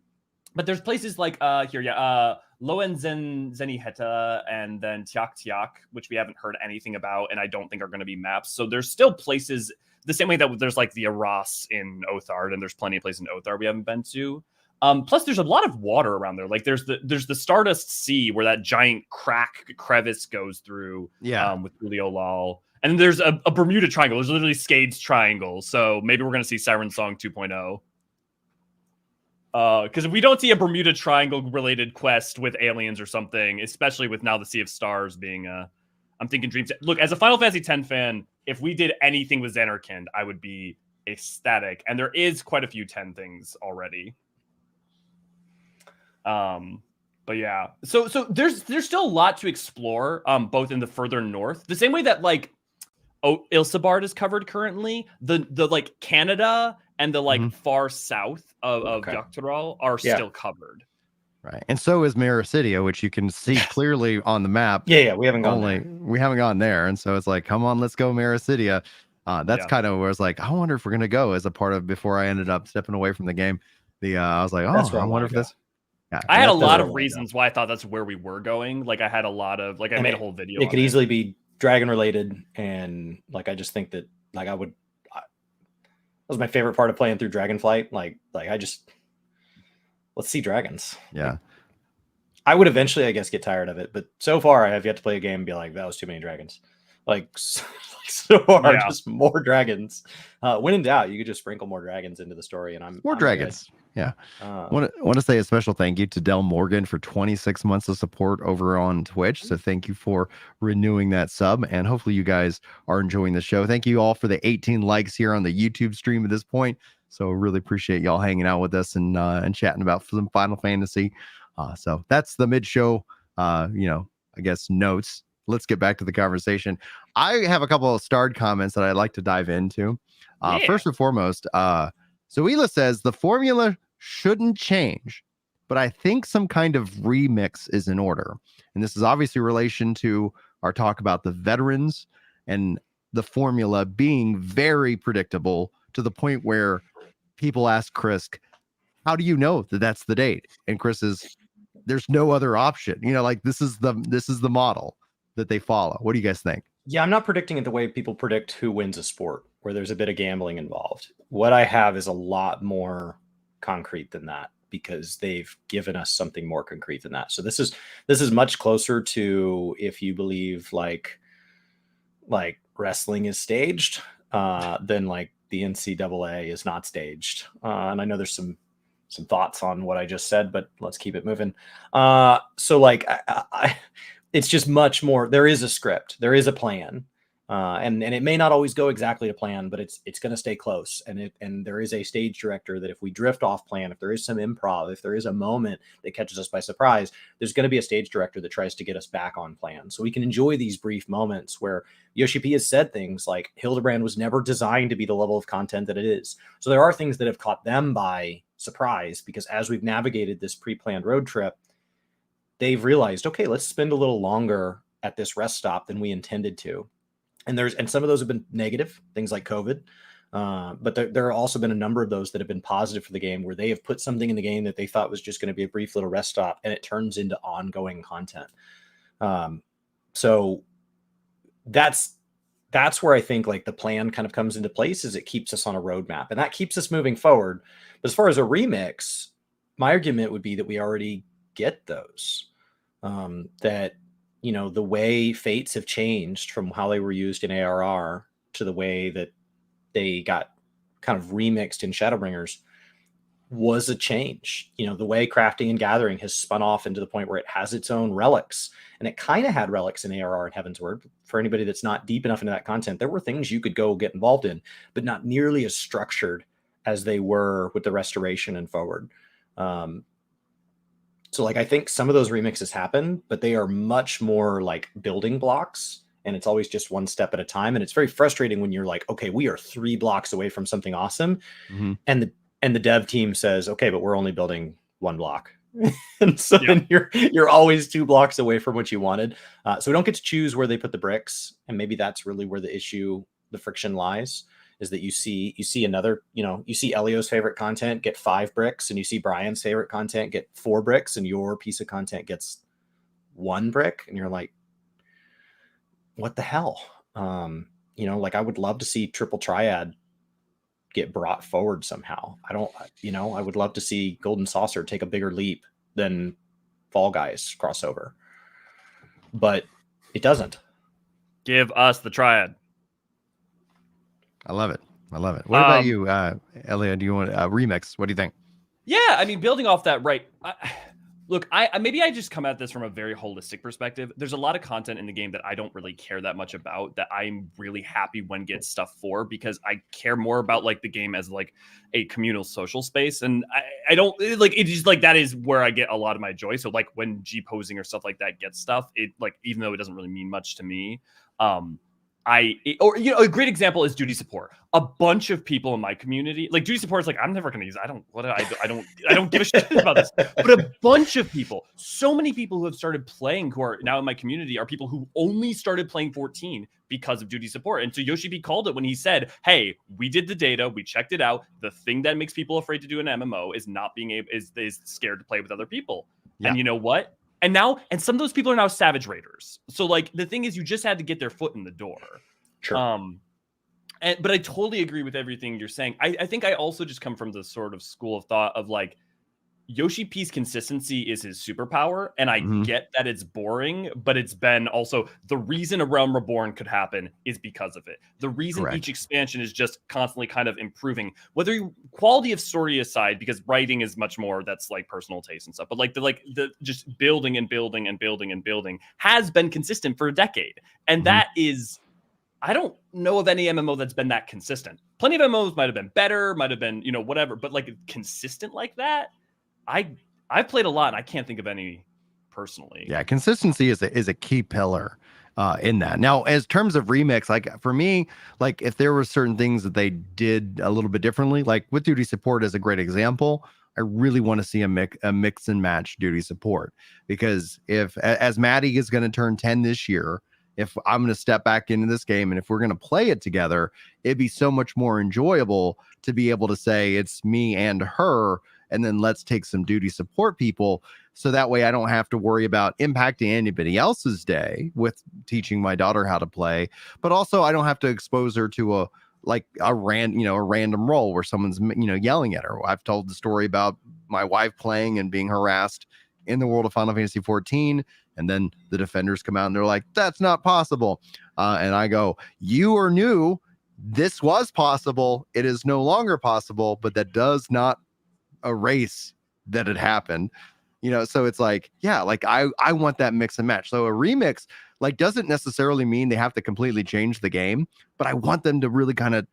But there's places like Loen Zeniheta and then Tiak, which we haven't heard anything about, and I don't think are going to be maps. So there's still places the same way that there's like the Aras in Othard, and there's plenty of places in Othard we haven't been to. Plus, there's a lot of water around there. Like there's the Stardust Sea where that giant crevice goes through. Yeah. With Tuliolal. And then there's a Bermuda Triangle. There's literally Skade's Triangle. So maybe we're going to see Siren Song 2.0. Because if we don't see a Bermuda Triangle related quest with aliens or something, especially with now the Sea of Stars being I'm thinking Dreams. Look, as a Final Fantasy X fan, if we did anything with Xanarkand, I would be ecstatic. And there is quite a few 10 things already. But yeah, so there's still a lot to explore, both in the further north, the same way that like Ilsabard is covered currently. The like Canada and the like far south of Yachtyrols are still covered. Right, and so is Mericidia, which you can see clearly on the map. Yeah, we haven't gone there. We haven't gone there, and so it's like, come on, let's go Mericidia. That's kind of where it's like, I wonder if we're gonna go as a part of. Before I ended up stepping away from the game, I was like, oh, I wonder if this. Yeah, I had a lot of reasons why I thought that's where we were going. Like I had a lot of I made a whole video. It could easily be dragon related, and like I just think that like that was my favorite part of playing through Dragonflight. Like I just let's see dragons. Yeah. Like, I would eventually, I guess, get tired of it, but so far I have yet to play a game and be like, that was too many dragons. Like so far, just more dragons. When in doubt, you could just sprinkle more dragons into the story, and I'm dragons. Good. Yeah. Want to say a special thank you to Del Morgan for 26 months of support over on Twitch. So thank you for renewing that sub, and hopefully you guys are enjoying the show. Thank you all for the 18 likes here on the YouTube stream at this point. So really appreciate y'all hanging out with us and chatting about some Final Fantasy. So that's the mid-show, I guess, notes. Let's get back to the conversation. I have a couple of starred comments that I'd like to dive into. First and foremost, Zoila says the formula shouldn't change, but I think some kind of remix is in order. And this is obviously in relation to our talk about the veterans and the formula being very predictable to the point where people ask Chris, how do you know that that's the date? And Chris is, there's no other option. Like this is the model that they follow. What do you guys think? Yeah, I'm not predicting it the way people predict who wins a sport, where there's a bit of gambling involved. What I have is a lot more concrete than that, because they've given us something more concrete than that. So this is much closer to, if you believe like wrestling is staged, than like the NCAA is not staged. And I know there's some thoughts on what I just said, but let's keep it moving. So like it's just much more. There is a script, there is a plan, and it may not always go exactly to plan, but it's going to stay close. And there is a stage director that if we drift off plan, if there is some improv, if there is a moment that catches us by surprise, there's going to be a stage director that tries to get us back on plan, so we can enjoy these brief moments where Yoshi P has said things like Hildebrand was never designed to be the level of content that it is. So there are things that have caught them by surprise, because as we've navigated this pre-planned road trip, they've realized, okay, let's spend a little longer at this rest stop than we intended to. And some of those have been negative, things like COVID. But there have also been a number of those that have been positive for the game, where they have put something in the game that they thought was just going to be a brief little rest stop, and it turns into ongoing content. So that's where I think like the plan kind of comes into place, is it keeps us on a roadmap, and that keeps us moving forward. But as far as a remix, my argument would be that we already get those. That the way fates have changed from how they were used in ARR to the way that they got kind of remixed in Shadowbringers was a change. The way crafting and gathering has spun off into the point where it has its own relics, and it kind of had relics in ARR and Heavensward. For anybody that's not deep enough into that content, there were things you could go get involved in, but not nearly as structured as they were with the restoration and forward. So like, I think some of those remixes happen, but they are much more like building blocks, and it's always just one step at a time. And it's very frustrating when you're like, okay, we are 3 blocks away from something awesome. Mm-hmm. And the dev team says, okay, but we're only building 1 block. And so then you're always 2 blocks away from what you wanted. So we don't get to choose where they put the bricks. And maybe that's really where the friction lies, is that you see another, you see Elios' favorite content get 5 bricks, and you see Brian's favorite content get 4 bricks, and your piece of content gets 1 brick. And you're like, what the hell? Like I would love to see Triple Triad get brought forward somehow. I would love to see Golden Saucer take a bigger leap than Fall Guys crossover, but it doesn't. Give us the Triad. I love it. What about you, Elia? Do you want a remix? What do you think? Yeah, I mean, building off that, right? Look, I maybe I just come at this from a very holistic perspective. There's a lot of content in the game that I don't really care that much about, that I'm really happy when gets stuff for, because I care more about like the game as like a communal social space. And I don't like it, just like that is where I get a lot of my joy. So like when G posing or stuff like that gets stuff, it like, even though it doesn't really mean much to me, a great example is duty support. A bunch of people in my community, like duty support is like, I'm never going to use, I don't give a shit about this, but a bunch of people, so many people who have started playing, who are now in my community, are people who only started playing 14 because of duty support. And so Yoshi P called it when he said, hey, we did the data, we checked it out. The thing that makes people afraid to do an MMO is not being able, is scared to play with other people. Yeah. And you know what? And some of those people are now Savage Raiders. So like the thing is, you just had to get their foot in the door. Sure. But I totally agree with everything you're saying. I think I also just come from the sort of school of thought of like, Yoshi P's consistency is his superpower, and I get that it's boring, but it's been also the reason A Realm Reborn could happen is because of it. The reason each expansion is just constantly kind of improving, whether quality of story aside, because writing is much more that's like personal taste and stuff, but like the just building and building and building and building has been consistent for a decade, and that is. I don't know of any MMO that's been that consistent. Plenty of MMOs might have been better, might have been, whatever, but like consistent like that. I've played a lot, and I can't think of any personally. Yeah, consistency is a key pillar in that. Now, as terms of remix, like for me, like if there were certain things that they did a little bit differently, like with duty support is a great example. I really want to see a mix and match duty support, because if as Maddie is going to turn 10 this year, if I'm going to step back into this game and if we're going to play it together, it'd be so much more enjoyable to be able to say it's me and her, and then let's take some duty support people. So that way I don't have to worry about impacting anybody else's day with teaching my daughter how to play, but also I don't have to expose her to a random role where someone's, yelling at her. I've told the story about my wife playing and being harassed in the world of Final Fantasy 14. And then the defenders come out and they're like, that's not possible. And I go, you are new. This was possible. It is no longer possible, but that does not erase that it happened. So it's like, yeah, like I want that mix and match. So a remix like doesn't necessarily mean they have to completely change the game, but I want them to really kind of,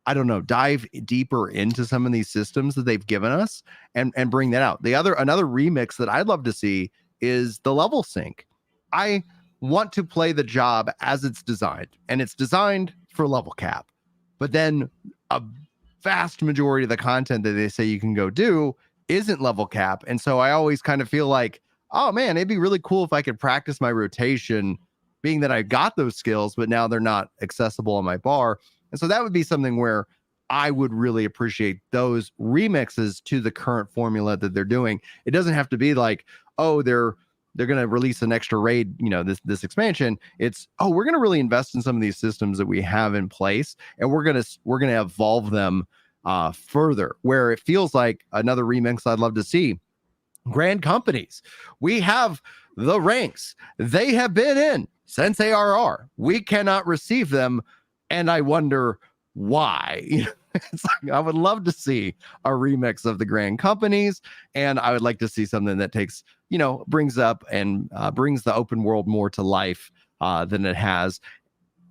I don't know, dive deeper into some of these systems that they've given us and bring that out. Another remix that I'd love to see is the level sync. I want to play the job as it's designed, and it's designed for level cap, but then a vast majority of the content that they say you can go do isn't level cap. And so I always kind of feel like, oh man, it'd be really cool if I could practice my rotation, being that I got those skills, but now they're not accessible on my bar. And so that would be something where I would really appreciate those remixes to the current formula that they're doing. It doesn't have to be like, oh, they're going to release an extra raid, this expansion. It's, oh, we're going to really invest in some of these systems that we have in place, and we're going to evolve them further, where it feels like another remix I'd love to see. Grand companies. We have the ranks. They have been in since ARR. We cannot receive them, and I wonder why. It's like, I would love to see a remix of the grand companies, and I would like to see something that takes, brings up and brings the open world more to life than it has,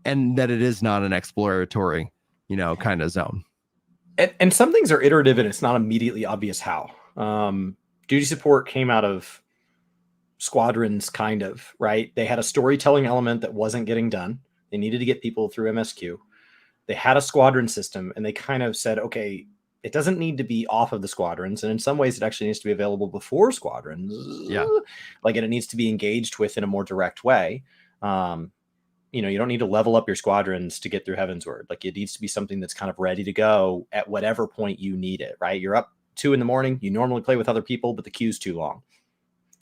and that it is not an exploratory, kind of zone. And some things are iterative, and it's not immediately obvious how. Duty support came out of squadrons, kind of, right? They had a storytelling element that wasn't getting done. They needed to get people through MSQ. They had a squadron system, and they kind of said, okay, it doesn't need to be off of the squadrons. And in some ways it actually needs to be available before squadrons. Yeah. And it needs to be engaged with in a more direct way. You don't need to level up your squadrons to get through Heavensward. Like, it needs to be something that's kind of ready to go at whatever point you need it, right? You're up 2 a.m. You normally play with other people, but the queue's too long.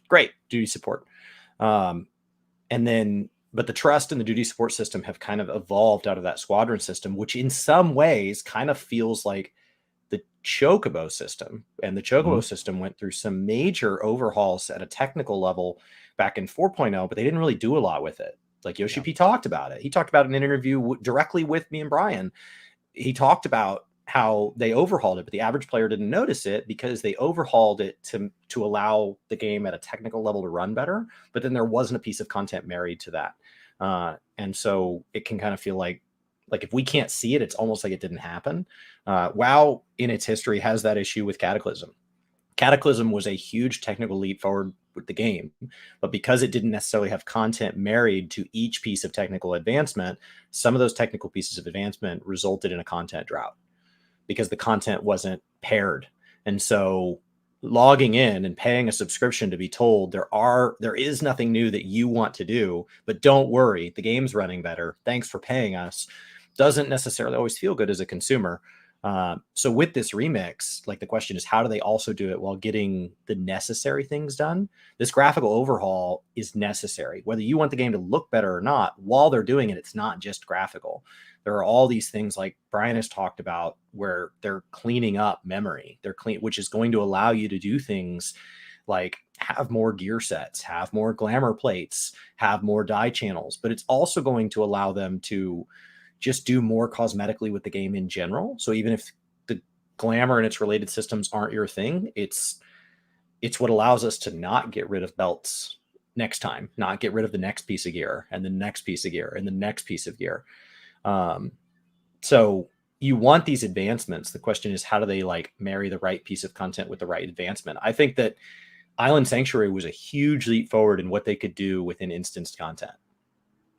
Great. Duty support. But the trust and the duty support system have kind of evolved out of that squadron system, which in some ways kind of feels like the Chocobo system. And the Chocobo system went through some major overhauls at a technical level back in 4.0, but they didn't really do a lot with it. Like Yoshi P talked about it. He talked about it in an interview directly with me and Brian. He talked about how they overhauled it, but the average player didn't notice it because they overhauled it to allow the game at a technical level to run better. But then there wasn't a piece of content married to that, and so it can kind of feel like if we can't see it, it's almost like it didn't happen. WoW in its history has that issue with Cataclysm. Cataclysm was a huge technical leap forward with the game, but because it didn't necessarily have content married to each piece of technical advancement, some of those technical pieces of advancement resulted in a content drought because the content wasn't paired. And so logging in and paying a subscription to be told there is nothing new that you want to do, but don't worry, the game's running better, thanks for paying us, doesn't necessarily always feel good as a consumer. So with this remix, like the question is, how do they also do it while getting the necessary things done? This graphical overhaul is necessary, whether you want the game to look better or not. While they're doing it, it's not just graphical. There are all these things like Brian has talked about where they're cleaning up memory. Which is going to allow you to do things like have more gear sets, have more glamour plates, have more die channels, but it's also going to allow them to just do more cosmetically with the game in general. So even if the glamour and its related systems aren't your thing, it's what allows us to not get rid of belts next time, not get rid of the next piece of gear and the next piece of gear and the next piece of gear. So you want these advancements. The question is, how do they like marry the right piece of content with the right advancement? I think that Island Sanctuary was a huge leap forward in what they could do within instanced content.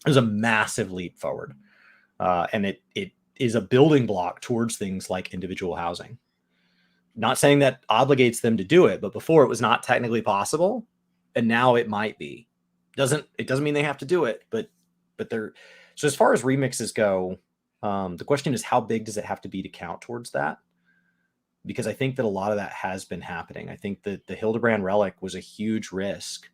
It was a massive leap forward. And it is a building block towards things like individual housing. Not saying that obligates them to do it, but before it was not technically possible, and now it might be. It doesn't mean they have to do it, but they're. So as far as remixes go, the question is, how big does it have to be to count towards that? Because I think that a lot of that has been happening. I think that the Hildebrand relic was a huge risk,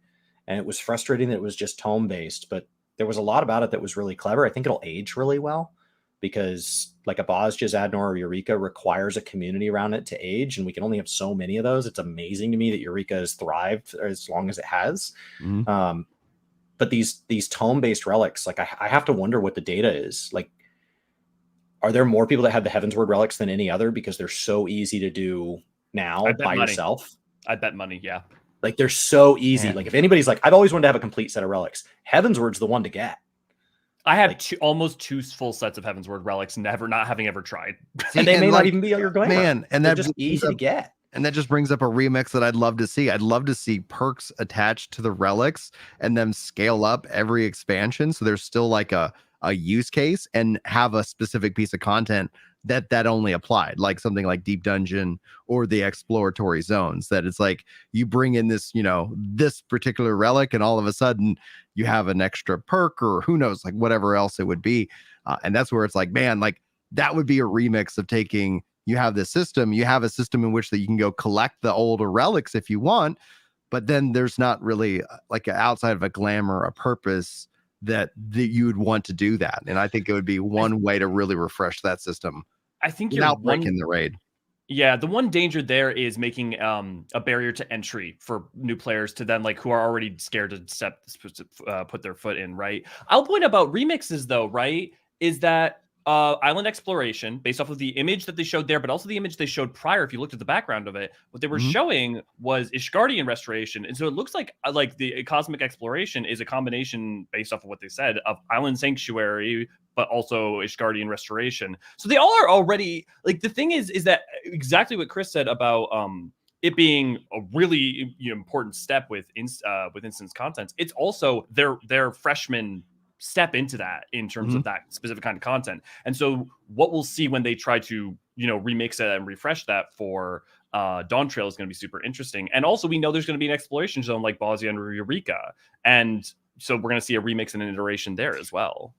and it was frustrating that it was just tome based, but there was a lot about it that was really clever. I think it'll age really well because like a Bosges, Adnor, or Eureka requires a community around it to age, and we can only have so many of those. It's amazing to me that Eureka has thrived as long as it has. Mm-hmm. But these tome-based relics, like I have to wonder what the data is. Like, are there more people that have the Heavensward relics than any other because they're so easy to do now by yourself? I bet money, yeah. Like they're so easy. Man. Like if anybody's like, I've always wanted to have a complete set of relics, Heavensward's the one to get. I have almost two full sets of Heavensward relics, not having ever tried. And they may not even be your glamour. Man, and they're just easy to get. And that just brings up a remix that I'd love to see. I'd love to see perks attached to the relics and them scale up every expansion. So there's still like a use case and have a specific piece of content that only applied, like something like Deep Dungeon or the exploratory zones, that it's like you bring in this, this particular relic and all of a sudden you have an extra perk or who knows, like whatever else it would be. And that's where it's like, man, like that would be a remix of taking, you have a system in which that you can go collect the older relics if you want, but then there's not really like outside of a glamour, a purpose that you would want to do that. And I think it would be one way to really refresh that system. I think without breaking the raid. Yeah, the one danger there is making a barrier to entry for new players to then who are already scared to put their foot in, right? I'll point about remixes though, right? Is that island exploration based off of the image that they showed there, but also the image they showed prior. If you looked at the background of it, what they were showing was Ishgardian restoration. And so it looks like the cosmic exploration is a combination based off of what they said of Island Sanctuary, but also Ishgardian restoration. So they all are already the thing is that exactly what Chris said about it being a really important step with instance content. It's also their freshman step into that in terms of that specific kind of content. And so what we'll see when they try to remix it and refresh that for Dawntrail is going to be super interesting. And also we know there's going to be an exploration zone like Bosnia and Eureka, and so we're going to see a remix and an iteration there as well.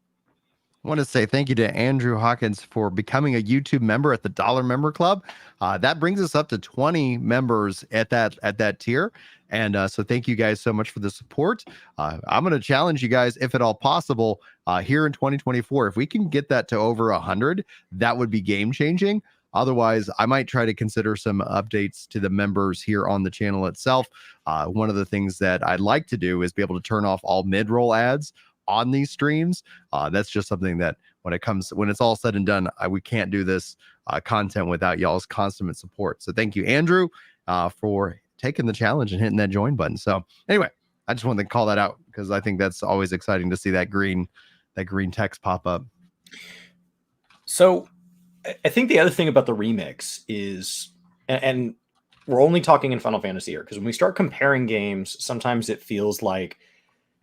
I want to say thank you to Andrew Hawkins for becoming a YouTube member at the $1 Member Club. That brings us up to 20 members at that tier. And so thank you guys so much for the support. I'm going to challenge you guys, if at all possible, here in 2024. If we can get that to over 100, that would be game changing. Otherwise, I might try to consider some updates to the members here on the channel itself. One of the things that I'd like to do is be able to turn off all mid-roll ads on these streams. That's just something that when it's all said and done, we can't do this content without y'all's constant support. So thank you, Andrew, for taking the challenge and hitting that join button. So anyway, I just wanted to call that out because I think that's always exciting to see that green text pop up. So I think the other thing about the remix is, and we're only talking in Final Fantasy here, because when we start comparing games, sometimes it feels like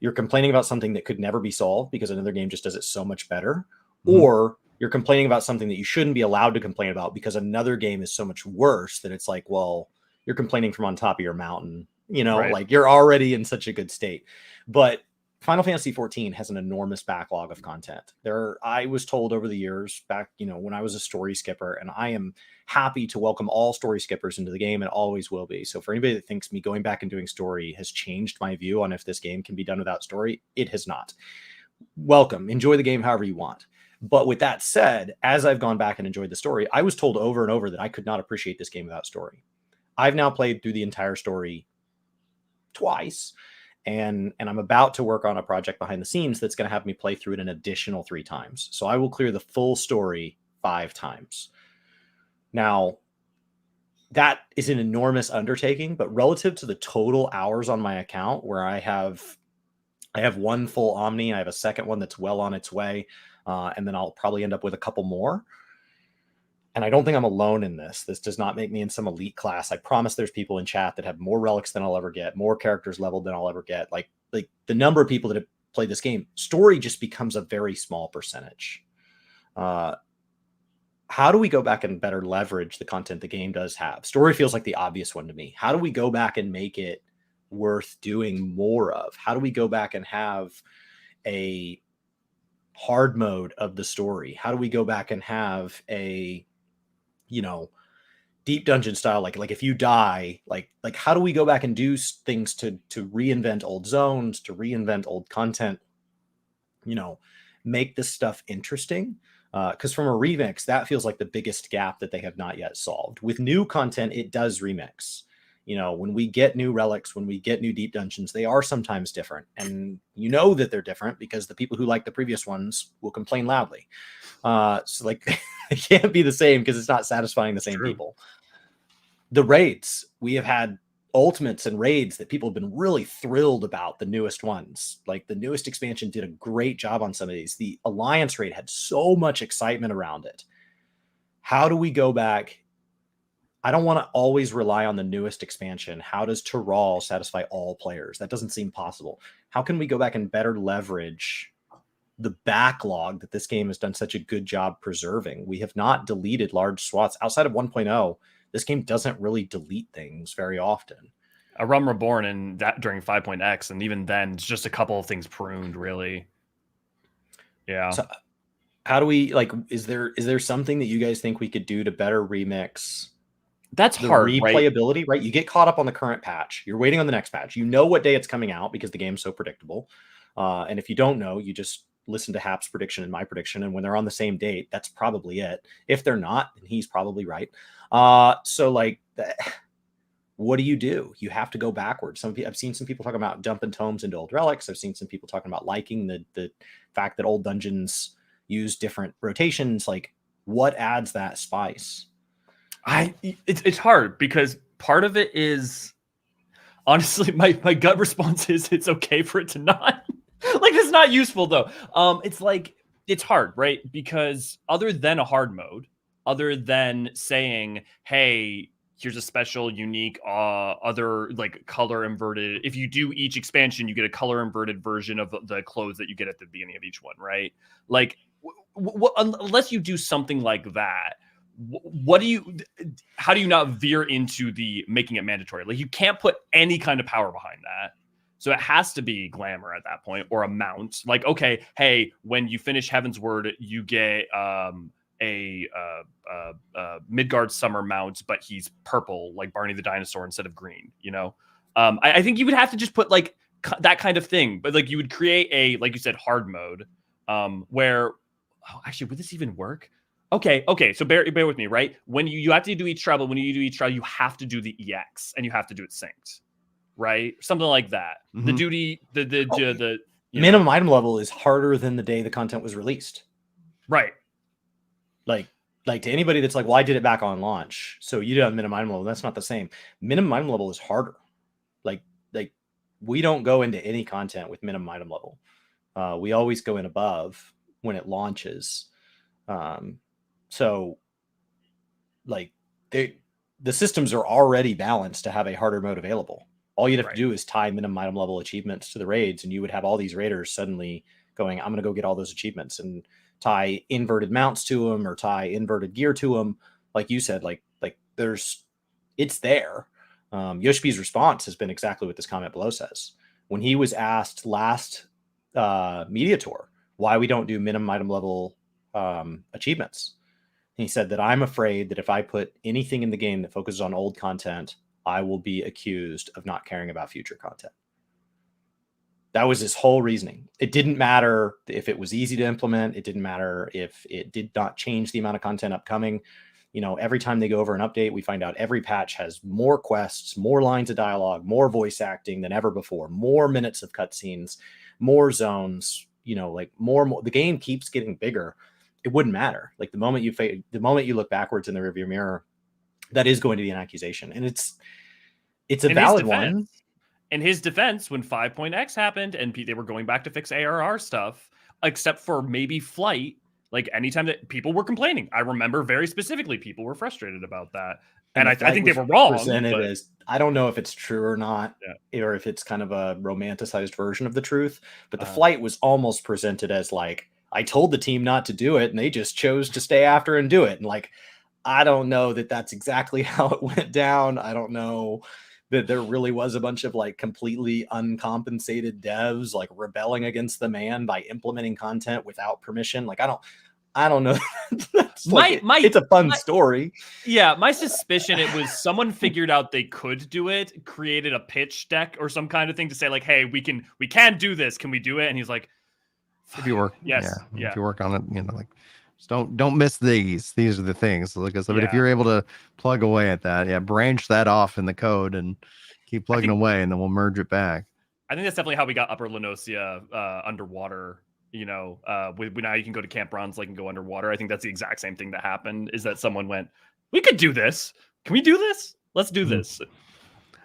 you're complaining about something that could never be solved because another game just does it so much better, or you're complaining about something that you shouldn't be allowed to complain about because another game is so much worse that it's like, well, you're complaining from on top of your mountain, Right. like you're already in such a good state. But Final Fantasy 14 has an enormous backlog of content. I was told over the years back, when I was a story skipper, and I am happy to welcome all story skippers into the game and always will be. So for anybody that thinks me going back and doing story has changed my view on if this game can be done without story, it has not. Welcome. Enjoy the game however you want. But with that said, as I've gone back and enjoyed the story, I was told over and over that I could not appreciate this game without story. I've now played through the entire story twice, and I'm about to work on a project behind the scenes that's going to have me play through it an additional 3 times. So I will clear the full story 5 times. Now, that is an enormous undertaking, but relative to the total hours on my account, where I have 1 full Omni, I have a second one that's well on its way, and then I'll probably end up with a couple more. And I don't think I'm alone in this. This does not make me in some elite class. I promise there's people in chat that have more relics than I'll ever get, more characters leveled than I'll ever get. Like the number of people that have played this game, story just becomes a very small percentage. How do we go back and better leverage the content the game does have? Story feels like the obvious one to me. How do we go back and make it worth doing more of? How do we go back and have a hard mode of the story? How do we go back and have a deep dungeon style, like if you die, like how do we go back and do things to reinvent old zones, to reinvent old content, make this stuff interesting? Because from a remix, that feels like the biggest gap that they have not yet solved. With new content, it does remix. When we get new relics, when we get new deep dungeons, they are sometimes different. And that they're different because the people who like the previous ones will complain loudly. So it can't be the same because it's not satisfying the same people. The raids, we have had ultimates and raids that people have been really thrilled about, the newest ones. Like the newest expansion did a great job on some of these. The Alliance raid had so much excitement around it. How do we go back? I don't want to always rely on the newest expansion. How does Terrals satisfy all players? That doesn't seem possible. How can we go back and better leverage the backlog that this game has done such a good job preserving? We have not deleted large swaths. Outside of 1.0, this game doesn't really delete things very often. A Realm Reborn and that during 5.x, and even then, it's just a couple of things pruned, really. Yeah. So how do we, is there something that you guys think we could do to better remix? That's hard, replayability, right? You get caught up on the current patch. You're waiting on the next patch. You know what day it's coming out because the game's so predictable. And if you don't know, you just listen to Hap's prediction and my prediction. And when they're on the same date, that's probably it. If they're not, then he's probably right. What do? You have to go backwards. I've seen some people talking about dumping tomes into old relics. I've seen some people talking about liking the fact that old dungeons use different rotations. Like, what adds that spice? It's hard because part of it is, honestly, my gut response is it's okay for it to not it's not useful though. It's hard, right? Because other than a hard mode, other than saying, hey, here's a special unique other color inverted, if you do each expansion, you get a color inverted version of the clothes that you get at the beginning of each one, right? Unless you do something like that, how do you not veer into the making it mandatory? You can't put any kind of power behind that. So it has to be glamour at that point, or a mount. Okay, hey, when you finish Heaven's Word, you get a Midgard summer mount, but he's purple, like Barney the dinosaur, instead of green. I think you would have to just put that kind of thing, but you would create a, like you said, hard mode, where actually, would this even work? Okay. So bear with me, right? When you have to do each trial, but when you do each trial, you have to do the EX and you have to do it synced, right? Something like that. Mm-hmm. The duty, the minimum item level is harder than the day the content was released. Right. like to anybody that's like, well, I did it back on launch, so you did on minimum item level. That's not the same. Minimum item level is harder. Like we don't go into any content with minimum item level. We always go in above when it launches. So like the systems are already balanced to have a harder mode available. All you'd have to do is tie minimum item level achievements to the raids, and you would have all these raiders suddenly going, I'm going to go get all those achievements, and tie inverted mounts to them or tie inverted gear to them. Like you said, like it's there. Yoshi Ps' response has been exactly what this comment below says. When he was asked last media tour why we don't do minimum item level achievements, he said that I'm afraid that if I put anything in the game that focuses on old content, I will be accused of not caring about future content. That was his whole reasoning. It didn't matter if it was easy to implement. It didn't matter if it did not change the amount of content upcoming. You know, every time they go over an update, we find out every patch has more quests, more lines of dialogue, more voice acting than ever before, more minutes of cutscenes, more zones, you know, like more. The game keeps getting bigger. It wouldn't matter. Like the moment you look backwards in the rearview mirror, that is going to be an accusation. And it's a valid one. In his defense, when 5.x happened and they were going back to fix ARR stuff, except for maybe flight, like anytime that people were complaining, I remember very specifically people were frustrated about that. And I think they were wrong. As, I don't know if it's true or not, or if it's kind of a romanticized version of the truth, but the flight was almost presented as like, I told the team not to do it and they just chose to stay after and do it. And like, I don't know that that's exactly how it went down. I don't know that there really was a bunch of like completely uncompensated devs like rebelling against the man by implementing content without permission. Like, I don't know. It's a fun story. Yeah. My suspicion, it was someone figured out they could do it, created a pitch deck or some kind of thing to say like, hey, we can do this. Can we do it? And he's like, if you work, yes, if you work on it, you know, like, just don't miss these. These are the things. Like I said, but if you're able to plug away at that, branch that off in the code and keep plugging away, and then we'll merge it back. I think that's definitely how we got Upper Lenosia underwater. You know, now you can go to Camp Bronze Lake and go underwater. I think that's the exact same thing that happened. Is that someone went, we could do this. Can we do this? Let's do this.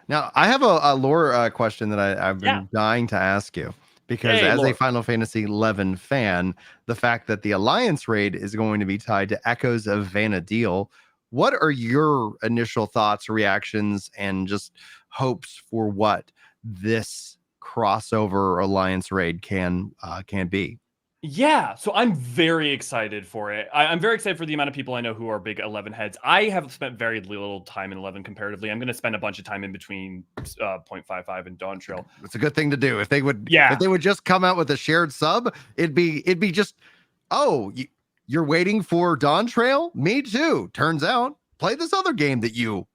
Now I have a lore question that I've been dying to ask you. Because as a Final Fantasy XI fan, the fact that the Alliance raid is going to be tied to Echoes of Vana'diel, what are your initial thoughts, reactions, and just hopes for what this crossover Alliance raid can be? Yeah, so I'm very excited for it. I'm very excited for the amount of people I know who are big 11 heads. I have spent very little time in 11 comparatively. I'm going to spend a bunch of time in between 0.55 and Dawntrail. It's a good thing to do. If they would just come out with a shared sub, it'd be just, you're waiting for Dawntrail? Me too. Turns out, play this other game that you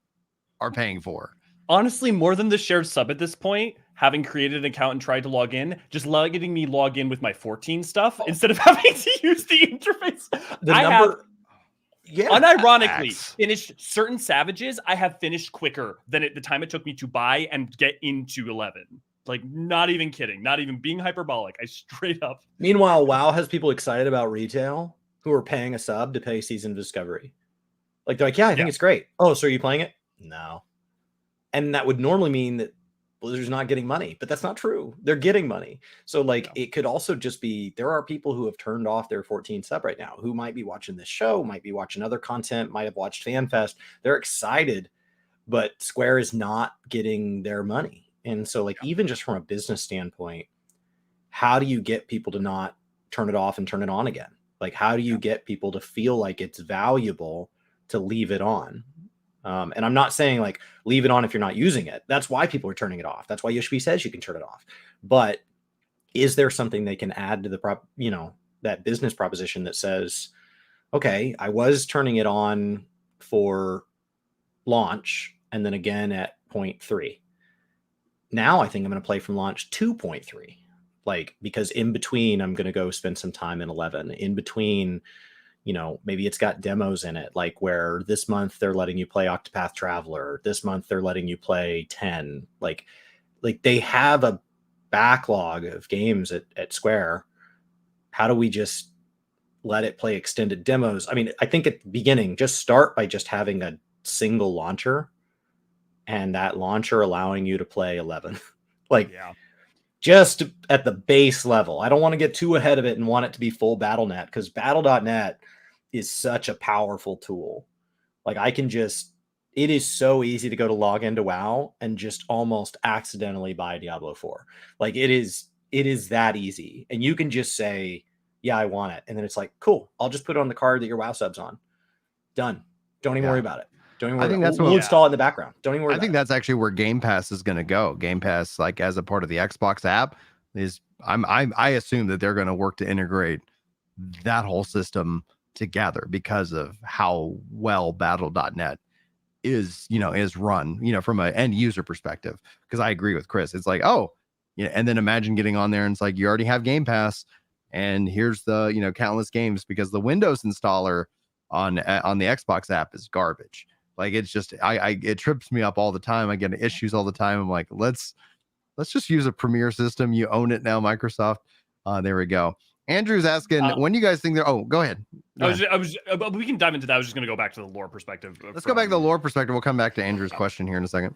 are paying for. Honestly, more than the shared sub at this point, having created an account and tried to log in, just letting me log in with my 14 stuff instead of having to use the interface. Unironically, finished certain Savages. I have finished quicker than the time it took me to buy and get into 11. Like, not even kidding, not even being hyperbolic. I straight up. Meanwhile, WoW has people excited about retail who are paying a sub to pay Season of Discovery. Like, they're like, I think it's great. Oh, so are you playing it? No. And that would normally mean that Blizzard's not getting money, but that's not true. They're getting money. So like it could also just be, there are people who have turned off their 14 sub right now, who might be watching this show, might be watching other content, might have watched FanFest. They're excited, but Square is not getting their money. And so like, even just from a business standpoint, how do you get people to not turn it off and turn it on again? Like, how do you get people to feel like it's valuable to leave it on? And I'm not saying like leave it on if you're not using it. That's why people are turning it off. That's why Yoshi says you can turn it off. But is there something they can add to the that business proposition that says, okay, I was turning it on for launch and then again at 0.3. Now I think I'm going to play from launch 2.3. Like, because in between I'm going to go spend some time in 11. In between, maybe it's got demos in it, like where this month they're letting you play Octopath Traveler. This month they're letting you play 10. Like they have a backlog of games at Square. How do we just let it play extended demos. I mean, I think at the beginning, just start by just having a single launcher, and that launcher allowing you to play 11. Like, Yeah. just at the base level. I don't want to get too ahead of it and want it to be full Battle.net, because Battle.net is such a powerful tool. Like, it is so easy to go to log into WoW and just almost accidentally buy Diablo 4. Like, it is that easy. And you can just say, yeah, I want it. And then it's like, cool, I'll just put it on the card that your WoW sub's on. Done. Don't even worry about it. Don't even worry. I think about that's it. We'll install it in the background. Don't even worry I about think it. that's actually where Game Pass is going to go. Game Pass, like as a part of the Xbox app, I assume that they're going to work to integrate that whole system together because of how well Battle.net is run, from an end user perspective. Because I agree with Chris. It's like, oh, yeah, and then imagine getting on there and it's like you already have Game Pass, and here's the countless games, because the Windows installer on the Xbox app is garbage. Like, it's just it trips me up all the time. I get issues all the time. I'm like, let's just use a Premier system. You own it now, Microsoft. There we go. Andrew's asking, when do you guys think they're? Oh, go ahead. We can dive into that. I was just going to go back to the lore perspective. Let's go back to the lore perspective. We'll come back to Andrew's question here in a second.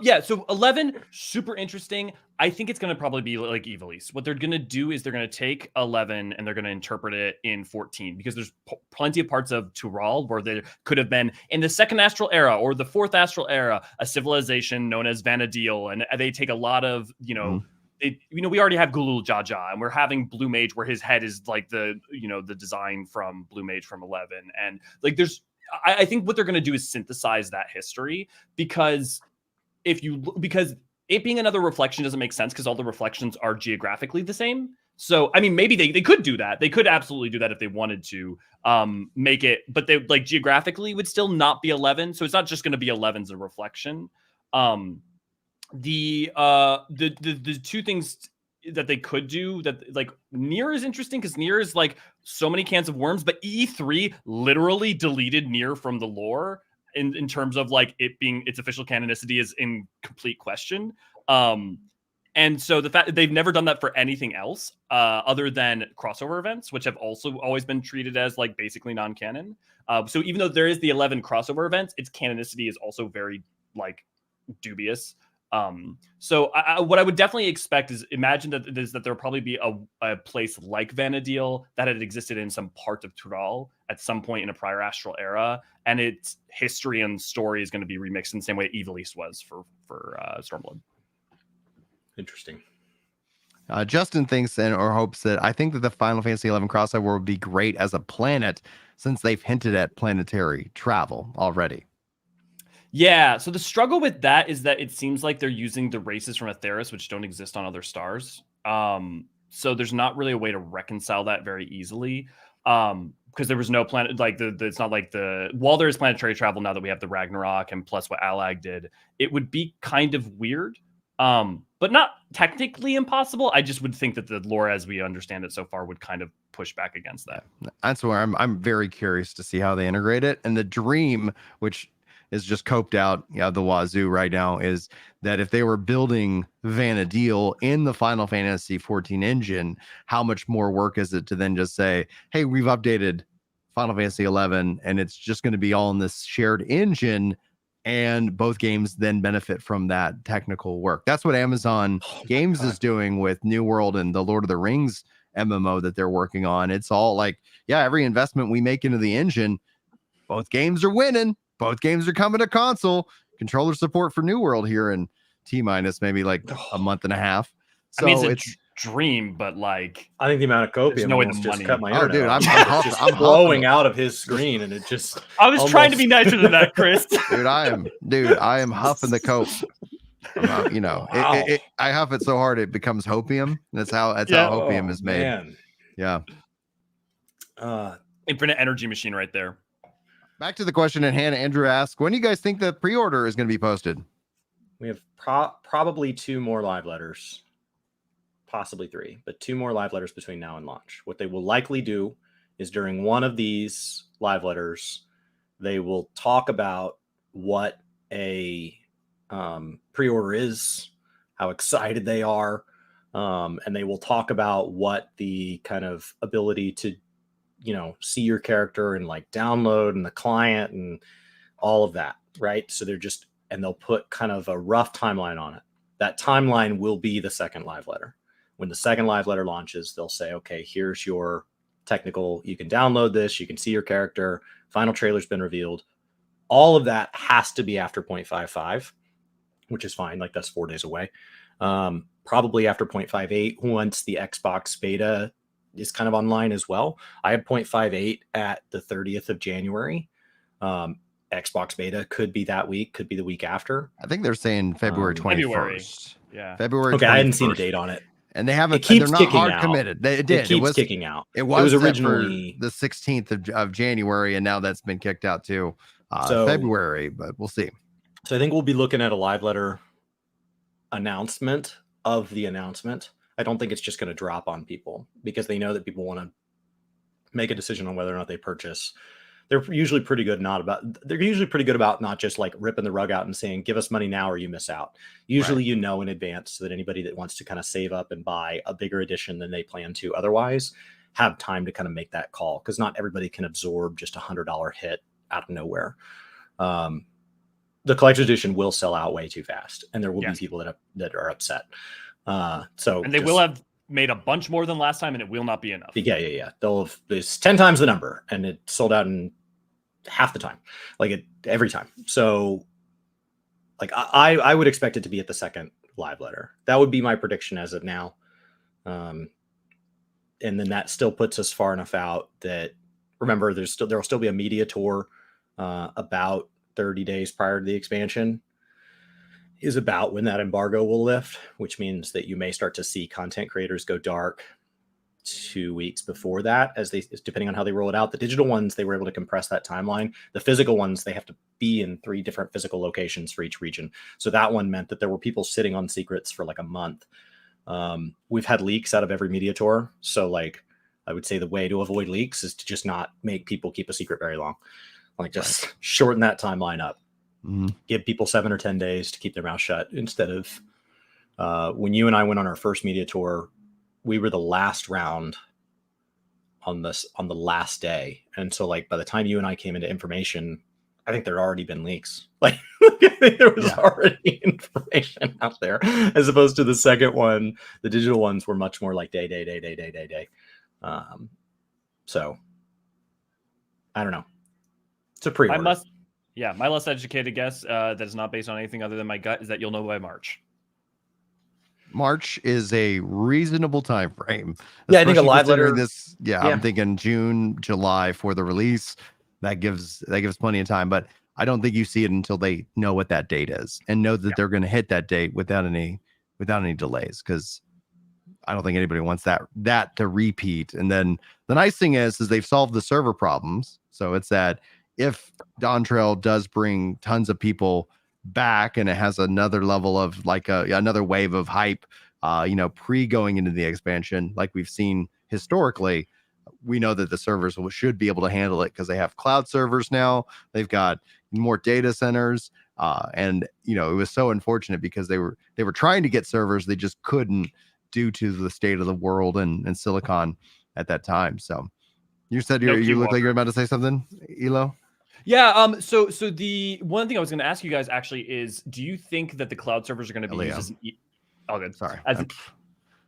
Yeah, so 11, super interesting. I think it's going to probably be like Evilise. What they're going to do is they're going to take 11 and they're going to interpret it in 14, because there's plenty of parts of Terral where there could have been, in the second astral era or the fourth astral era, a civilization known as Vanadil, and they take a lot of, we already have Gulul Jaja, and we're having Blue Mage where his head is like the design from Blue Mage from 11. And like, I think what they're going to do is synthesize that history, because it being another reflection doesn't make sense, because all the reflections are geographically the same. So, I mean, maybe they could do that. They could absolutely do that if they wanted to make it, but they like geographically would still not be 11. So it's not just going to be 11's a reflection. The two things that they could do that, like, Nier is interesting, because Nier is like so many cans of worms, but E3 literally deleted Nier from the lore. In terms of like it being its official canonicity is in complete question. And so the fact that they've never done that for anything else other than crossover events, which have also always been treated as like basically non-canon. So even though there is the 11 crossover events, its canonicity is also very like dubious. So what I would definitely expect is that there'll probably be a place like Vanadil that had existed in some part of Terral at some point in a prior astral era, and its history and story is going to be remixed in the same way Evilise was for Stormblood. Interesting. Justin thinks or hopes that I think that the Final Fantasy XI crossover would be great as a planet, since they've hinted at planetary travel already. Yeah, so the struggle with that is that it seems like they're using the races from Atheris, which don't exist on other stars. So there's not really a way to reconcile that very easily. Because there was no planet, like it's not like while there is planetary travel now that we have the Ragnarok and plus what Alag did, it would be kind of weird. But not technically impossible. I just would think that the lore as we understand it so far would kind of push back against that. That's where I'm very curious to see how they integrate it. And the dream, which is just coped out the wazoo right now, is that if they were building Vanadil in the Final Fantasy 14 engine, how much more work is it to then just say, hey, we've updated Final Fantasy 11 and it's just going to be all in this shared engine, and both games then benefit from that technical work. That's what Amazon Games is doing with New World and the Lord of the Rings MMO that they're working on. It's all like, yeah, every investment we make into the engine, both games are winning. Both games are coming to console. Controller support for New World here in T-minus maybe like a month and a half. So I mean, it's a dream, but like, I think the amount of copium no way almost the just money. cut my Oh, internet dude, off. I'm blowing out of his screen, and it just. I was trying to be nicer than that, Chris. I am huffing the cope. Wow. I huff it so hard it becomes hopium. That's how hopium is made. Man. Yeah. Infinite energy machine right there. Back to the question at hand. Andrew asked, when do you guys think the pre-order is going to be posted? We have probably 2 more live letters, possibly 3, but 2 more live letters between now and launch. What they will likely do is during one of these live letters, they will talk about what a pre-order is, how excited they are, and they will talk about what the kind of ability to see your character and like download and the client and all of that, right? So they'll put kind of a rough timeline on it. That timeline will be the second live letter. When the second live letter launches, they'll say, okay, here's your technical, you can download this, you can see your character, final trailer's been revealed. All of that has to be after 0.55, which is fine. Like that's 4 days away. Probably after 0.58, once the Xbox beta is kind of online as well. I have 0.58 at the 30th of January. Xbox beta could be that week, could be the week after. I think they're saying February 21st. Yeah. February 21st. Okay, I hadn't seen a date on it. And they haven't. It keeps they're not kicking hard out. committed. It keeps was kicking out. It was originally the 16th of January, and now that's been kicked out to So- February. But we'll see. So I think we'll be looking at a live letter announcement of the announcement. I don't think it's just going to drop on people because they know that people want to make a decision on whether or not they purchase. They're usually pretty good about not just like ripping the rug out and saying, give us money now or you miss out. Usually, Right. in advance so that anybody that wants to kind of save up and buy a bigger edition than they plan to otherwise have time to kind of make that call. Because not everybody can absorb just $100 hit out of nowhere. The collector's edition will sell out way too fast. And there will be people that are upset. And they will have made a bunch more than last time, and it will not be enough. Yeah. There's 10 times the number, and it sold out in half the time, every time. So, I would expect it to be at the second live letter. That would be my prediction as of now. And then that still puts us far enough out that, remember, there will still be a media tour about 30 days prior to the expansion. Is about when that embargo will lift, which means that you may start to see content creators go dark 2 weeks before that, depending on how they roll it out. The digital ones, they were able to compress that timeline. The physical ones, they have to be in 3 different physical locations for each region. So that one meant that there were people sitting on secrets for like a month. We've had leaks out of every media tour. So I would say the way to avoid leaks is to just not make people keep a secret very long. Just shorten that timeline up. Mm-hmm. Give people 7 or 10 days to keep their mouth shut instead of when you and I went on our first media tour, we were the last round on the last day. And so by the time you and I came into information, I think there had already been leaks. There was already information out there, as opposed to the second one. The digital ones were much more like day. So I don't know. It's a pre-order. My less educated guess that is not based on anything other than my gut is that you'll know by March. March is a reasonable time frame. Yeah, I think a live considering letter. This, I'm thinking June, July for the release. That gives plenty of time, but I don't think you see it until they know what that date is and know that they're going to hit that date without any delays. Because I don't think anybody wants that to repeat. And then the nice thing is they've solved the server problems. So it's that if Dawntrail does bring tons of people back and it has another level of another wave of hype, pre going into the expansion, like we've seen historically, we know that the servers should be able to handle it because they have cloud servers now. They've got more data centers. And it was so unfortunate because they were trying to get servers. They just couldn't due to the state of the world and Silicon at that time. So you said you look like you're about to say something, Elo? Yeah. So the one thing I was going to ask you guys actually is, do you think that the cloud servers are going to be used as good? Sorry.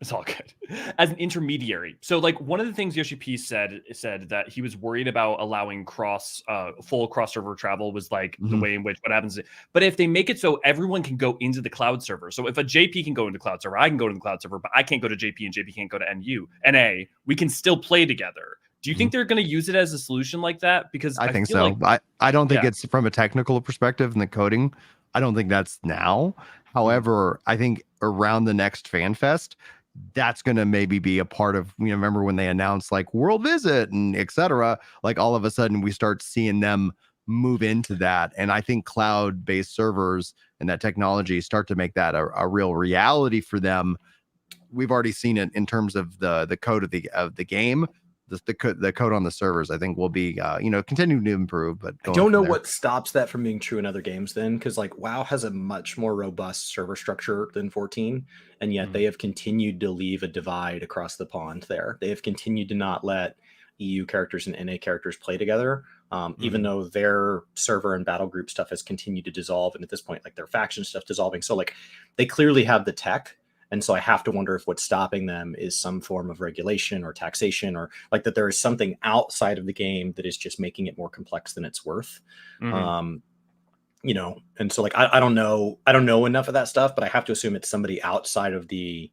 It's all good. As an intermediary. So one of the things Yoshi Ps said that he was worried about allowing full cross server travel was the way in which what happens. But if they make it so everyone can go into the cloud server. So if a JP can go into cloud server, I can go to the cloud server, but I can't go to JP and JP can't go to NA, we can still play together. Do you think they're going to use it as a solution like that? Because I think so. I don't think it's from a technical perspective and the coding. I don't think that's now. However, I think around the next FanFest, that's going to maybe be a part of, remember when they announced World Visit and etc. All of a sudden we start seeing them move into that. And I think cloud-based servers and that technology start to make that a real reality for them. We've already seen it in terms of the code of the game. The code on the servers, I think, will be continuing to improve. But I don't know what stops that from being true in other games then, because WoW has a much more robust server structure than 14, and yet they have continued to leave a divide across the pond there. They have continued to not let EU characters and NA characters play together. Even though their server and battle group stuff has continued to dissolve, and at this point, like their faction stuff dissolving. So like they clearly have the tech. And so I have to wonder if what's stopping them is some form of regulation or taxation, or like that there is something outside of the game that is just making it more complex than it's worth. You know, and so like I don't know enough of that stuff, but I have to assume it's somebody outside of the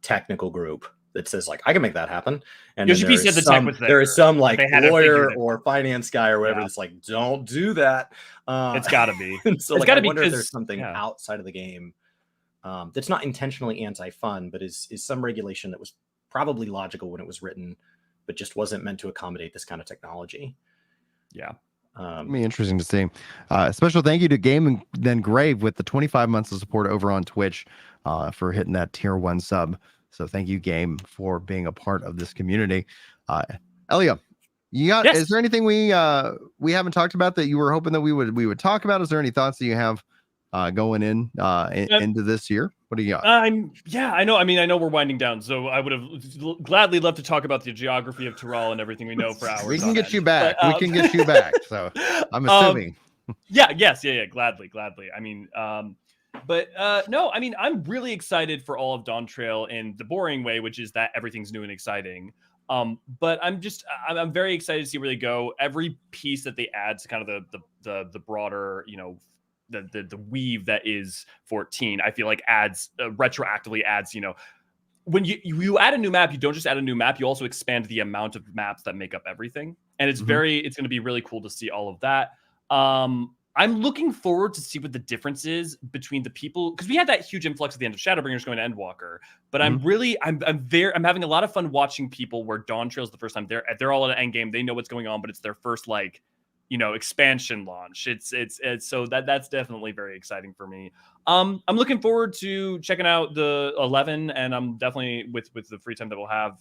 technical group that says like I can make that happen. And Yoshi Ps said the tech was there. There is some like They had to lawyer figure it or finance guy or whatever that's like, don't do that. It's got to be. And so it's like, got to I be wonder if because there's something outside of the game that's not intentionally anti-fun, but is some regulation that was probably logical when it was written, but just wasn't meant to accommodate this kind of technology. Yeah. It'll be interesting to see. Special thank you to Game and Then Grave with the 25 months of support over on Twitch for hitting that tier 1 sub. So thank you, Game, for being a part of this community. Elio, you got? Yes. Is there anything we haven't talked about that you were hoping that we would talk about? Is there any thoughts that you have going into this year? What do you got? I know. I mean, I know we're winding down, so I would have gladly loved to talk about the geography of Terral and everything we know for hours. We can get you back. We can get you back. So I'm assuming. Yeah. Gladly. I mean, no. I mean, I'm really excited for all of Dawntrail in the boring way, which is that everything's new and exciting. But I'm very excited to see where they go. Every piece that they add to kind of the broader, you know, the weave that is 14, I feel like retroactively adds, you know, when you add a new map, you don't just add a new map, you also expand the amount of maps that make up everything. And it's it's going to be really cool to see all of that. I'm looking forward to see what the difference is between the people, because we had that huge influx at the end of Shadowbringers going to Endwalker, but I'm having a lot of fun watching people where Dawntrail's the first time they're all at an endgame, they know what's going on, but it's their first like, you know, expansion launch. It's so that's definitely very exciting for me. I'm looking forward to checking out the 11, and I'm definitely with the free time that we'll have,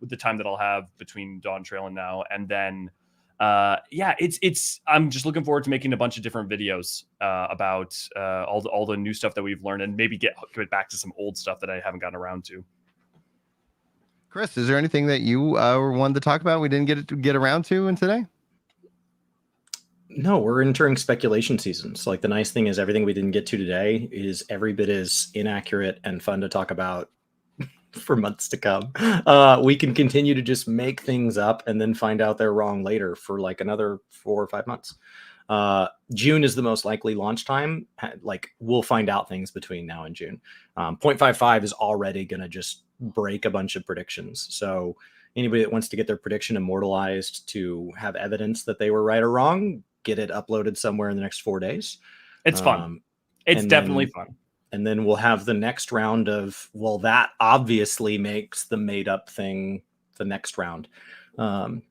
with the time that I'll have between Dawntrail and now, and then I'm just looking forward to making a bunch of different videos about all the new stuff that we've learned, and maybe get back to some old stuff that I haven't gotten around to. Chris, is there anything that you wanted to talk about we didn't get around to in today? No, we're entering speculation seasons. Like the nice thing is everything we didn't get to today is every bit as inaccurate and fun to talk about for months to come. We can continue to just make things up and then find out they're wrong later for like another 4 or 5 months. June is the most likely launch time. Like we'll find out things between now and June. 0.55 is already going to just break a bunch of predictions. So anybody that wants to get their prediction immortalized to have evidence that they were right or wrong, get it uploaded somewhere in the next 4 days. It's fun. It's definitely fun. And then we'll have the next round of, well, that obviously makes the made up thing the next round. I'm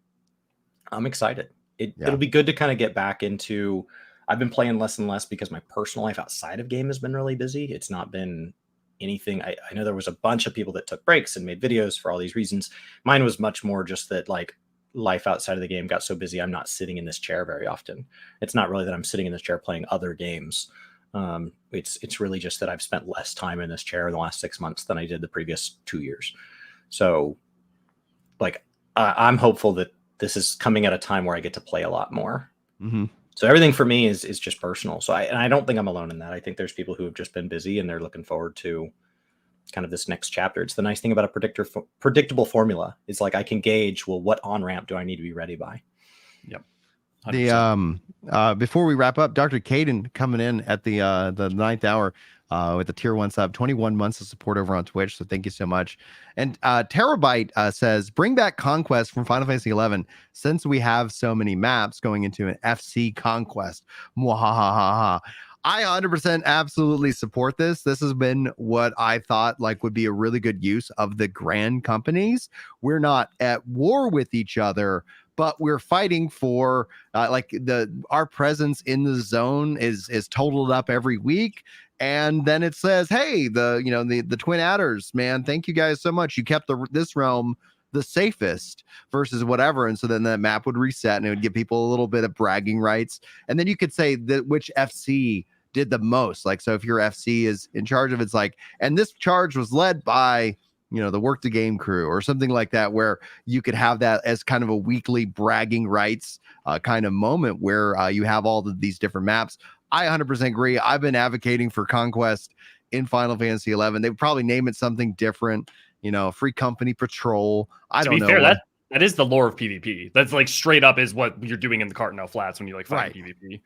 excited. It'll be good to kind of get back into, I've been playing less and less because my personal life outside of game has been really busy. It's not been anything. I know there was a bunch of people that took breaks and made videos for all these reasons. Mine was much more just that like life outside of the game got so busy. I'm not sitting in this chair very often. It's not really that I'm sitting in this chair playing other games. It's really just that I've spent less time in this chair in the last 6 months than I did the previous 2 years. So like, I'm hopeful that this is coming at a time where I get to play a lot more. So everything for me is just personal. So I don't think I'm alone in that. I think there's people who have just been busy and they're looking forward to kind of this next chapter. It's the nice thing about a predictable formula. It's like I can gauge, well, what on-ramp do I need to be ready by? Yep. 100%. The before we wrap up, Dr. Caden coming in at the 9th hour with the tier 1 sub, 21 months of support over on Twitch. So thank you so much. And Terabyte says, bring back Conquest from Final Fantasy 11 since we have so many maps going into an FC Conquest. Mwahahaha. I 100% absolutely support this. This has been what I thought like would be a really good use of the grand companies. We're not at war with each other, but we're fighting for our presence in the zone is totaled up every week. And then it says, hey, the Twin Adders, man, thank you guys so much. You kept this realm the safest versus whatever. And so then that map would reset and it would give people a little bit of bragging rights. And then you could say that which FC did the most. Like, so if your FC is in charge of, it's like, and this charge was led by the work the game crew or something like that, where you could have that as kind of a weekly bragging rights kind of moment where you have all of these different maps. I 100% agree. I've been advocating for Conquest in Final Fantasy 11. They would probably name it something different, free company patrol. I don't know. To be fair, that is the lore of PvP. That's like straight up is what you're doing in the Cardinal Flats when you like find PvP.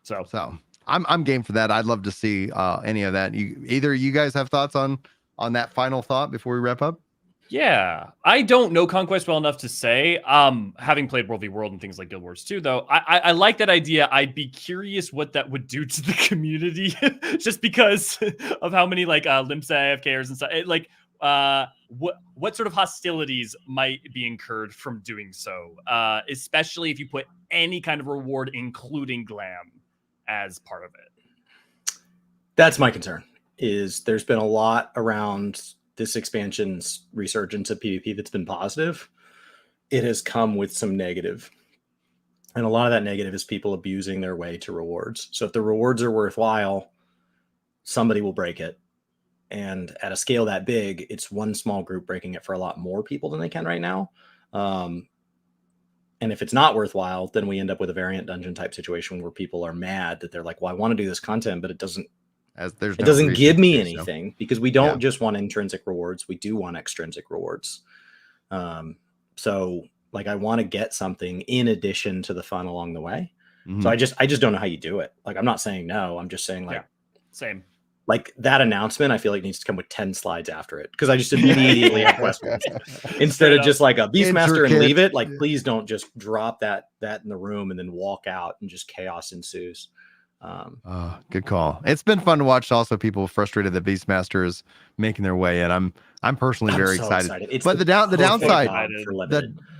So I'm game for that. I'd love to see any of that. Either you guys have thoughts on that final thought before we wrap up? Yeah, I don't know Conquest well enough to say. Having played World v World and things like Guild Wars 2, though, I like that idea. I'd be curious what that would do to the community, just because of how many like Limsa AFKers and stuff. What sort of hostilities might be incurred from doing so, especially if you put any kind of reward, including glam, as part of it. That's my concern. Is there's been a lot around this expansion's resurgence of PvP that's been positive. It has come with some negative. And a lot of that negative is people abusing their way to rewards. So if the rewards are worthwhile, somebody will break it. And at a scale that big, it's one small group breaking it for a lot more people than they can right now. And if it's not worthwhile, then we end up with a variant dungeon type situation where people are mad that they're like, well, I want to do this content, but it doesn't give me anything, because we don't just want intrinsic rewards. We do want extrinsic rewards. So like, I want to get something in addition to the fun along the way. Mm-hmm. So I just don't know how you do it. Like, I'm not saying no, I'm just saying like, same. Like that announcement, I feel like needs to come with 10 slides after it, because I just immediately have questions instead of just like a Beastmaster and leave it. Like, please don't just drop that in the room and then walk out and just chaos ensues. Good call. It's been fun to watch. Also, people frustrated that Beastmasters making their way in. I'm personally very excited. But the downside,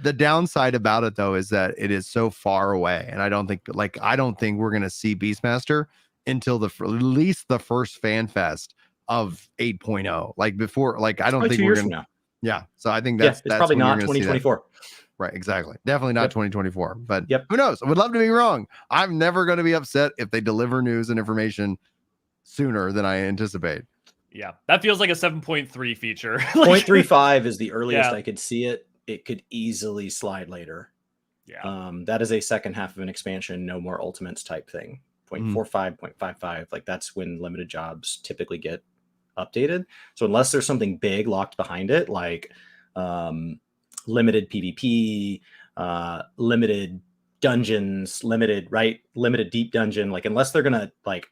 the downside about it though is that it is so far away, and I don't think we're gonna see Beastmaster until at least the first FanFest of 8.0. Like before, like I don't think we're gonna. Yeah, so I think that's probably not 2024. Right, exactly. Definitely not 2024, but who knows? I would love to be wrong. I'm never going to be upset if they deliver news and information sooner than I anticipate. Yeah, that feels like a 7.3 feature. 0.35 is the earliest I could see it. It could easily slide later. Yeah. That is a second half of an expansion, no more ultimates type thing. 0.45, 0.55, like that's when limited jobs typically get updated. So unless there's something big locked behind it, like limited PvP, limited dungeons, limited deep dungeon, like unless they're gonna like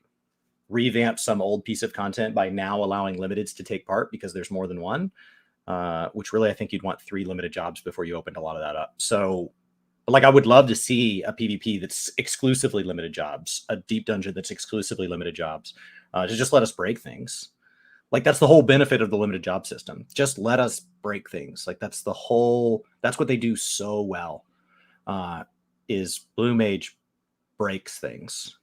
revamp some old piece of content by now allowing limiteds to take part because there's more than one, which really I think you'd want 3 limited jobs before you opened a lot of that up. So like I would love to see a PvP that's exclusively limited jobs, a deep dungeon that's exclusively limited jobs, to just let us break things. Like that's the whole benefit of the limited job system. Just let us break things. Like that's what they do so well, is Blue Mage breaks things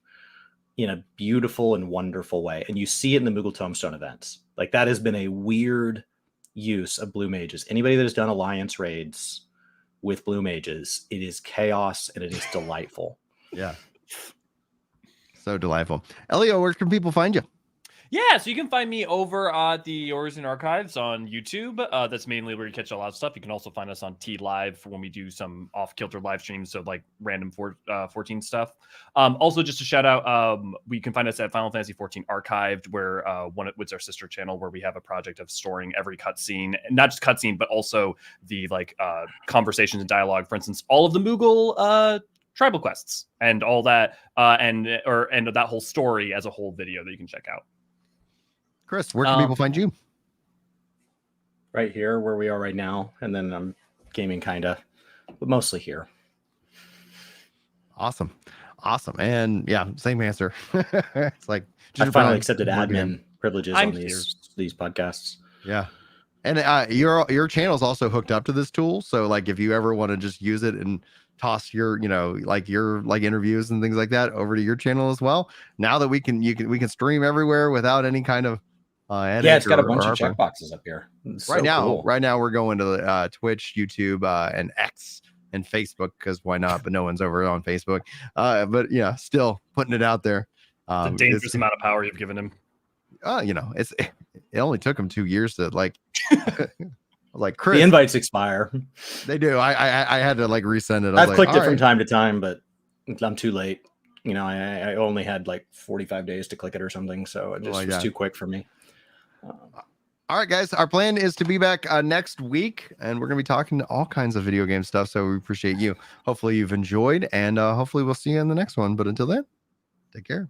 in a beautiful and wonderful way. And you see it in the Moogle Tombstone events. Like that has been a weird use of Blue Mages. Anybody that has done Alliance raids with Blue Mages, it is chaos and it is delightful. Yeah. So delightful. Elio, where can people find you? Yeah, so you can find me over at the Origin Archives on YouTube. That's mainly where you catch a lot of stuff. You can also find us on T Live for when we do some off-kilter live streams, so like random 14 stuff. Also, just a shout out, we can find us at Final Fantasy 14 Archived, where it's our sister channel, where we have a project of storing every cutscene, not just cutscene, but also the like conversations and dialogue. For instance, all of the Moogle tribal quests and all that, and that whole story as a whole video that you can check out. Chris, where can people find you? Right here, where we are right now, and then I'm gaming kind of, but mostly here. Awesome, and yeah, same answer. It's like I finally accepted admin privileges on these podcasts. Yeah, and your channel is also hooked up to this tool, so like if you ever want to just use it and toss your interviews and things like that over to your channel as well. Now that we can stream everywhere without any kind of it's got a bunch of checkboxes up here. Right now we're going to Twitch, YouTube, and X and Facebook, because why not? But no one's over on Facebook. But yeah, still putting it out there. The dangerous amount of power you've given him. It only took him 2 years to like I was like, Chris, The invites expire. they do. I had to like resend it. I've like, clicked it all from right. time to time, but I'm too late. You know, I only had like 45 days to click it or something, so it just was too quick for me. All right, guys, our plan is to be back next week, and we're going to be talking all kinds of video game stuff, so we appreciate you. Hopefully you've enjoyed, and hopefully we'll see you in the next one. But until then, take care.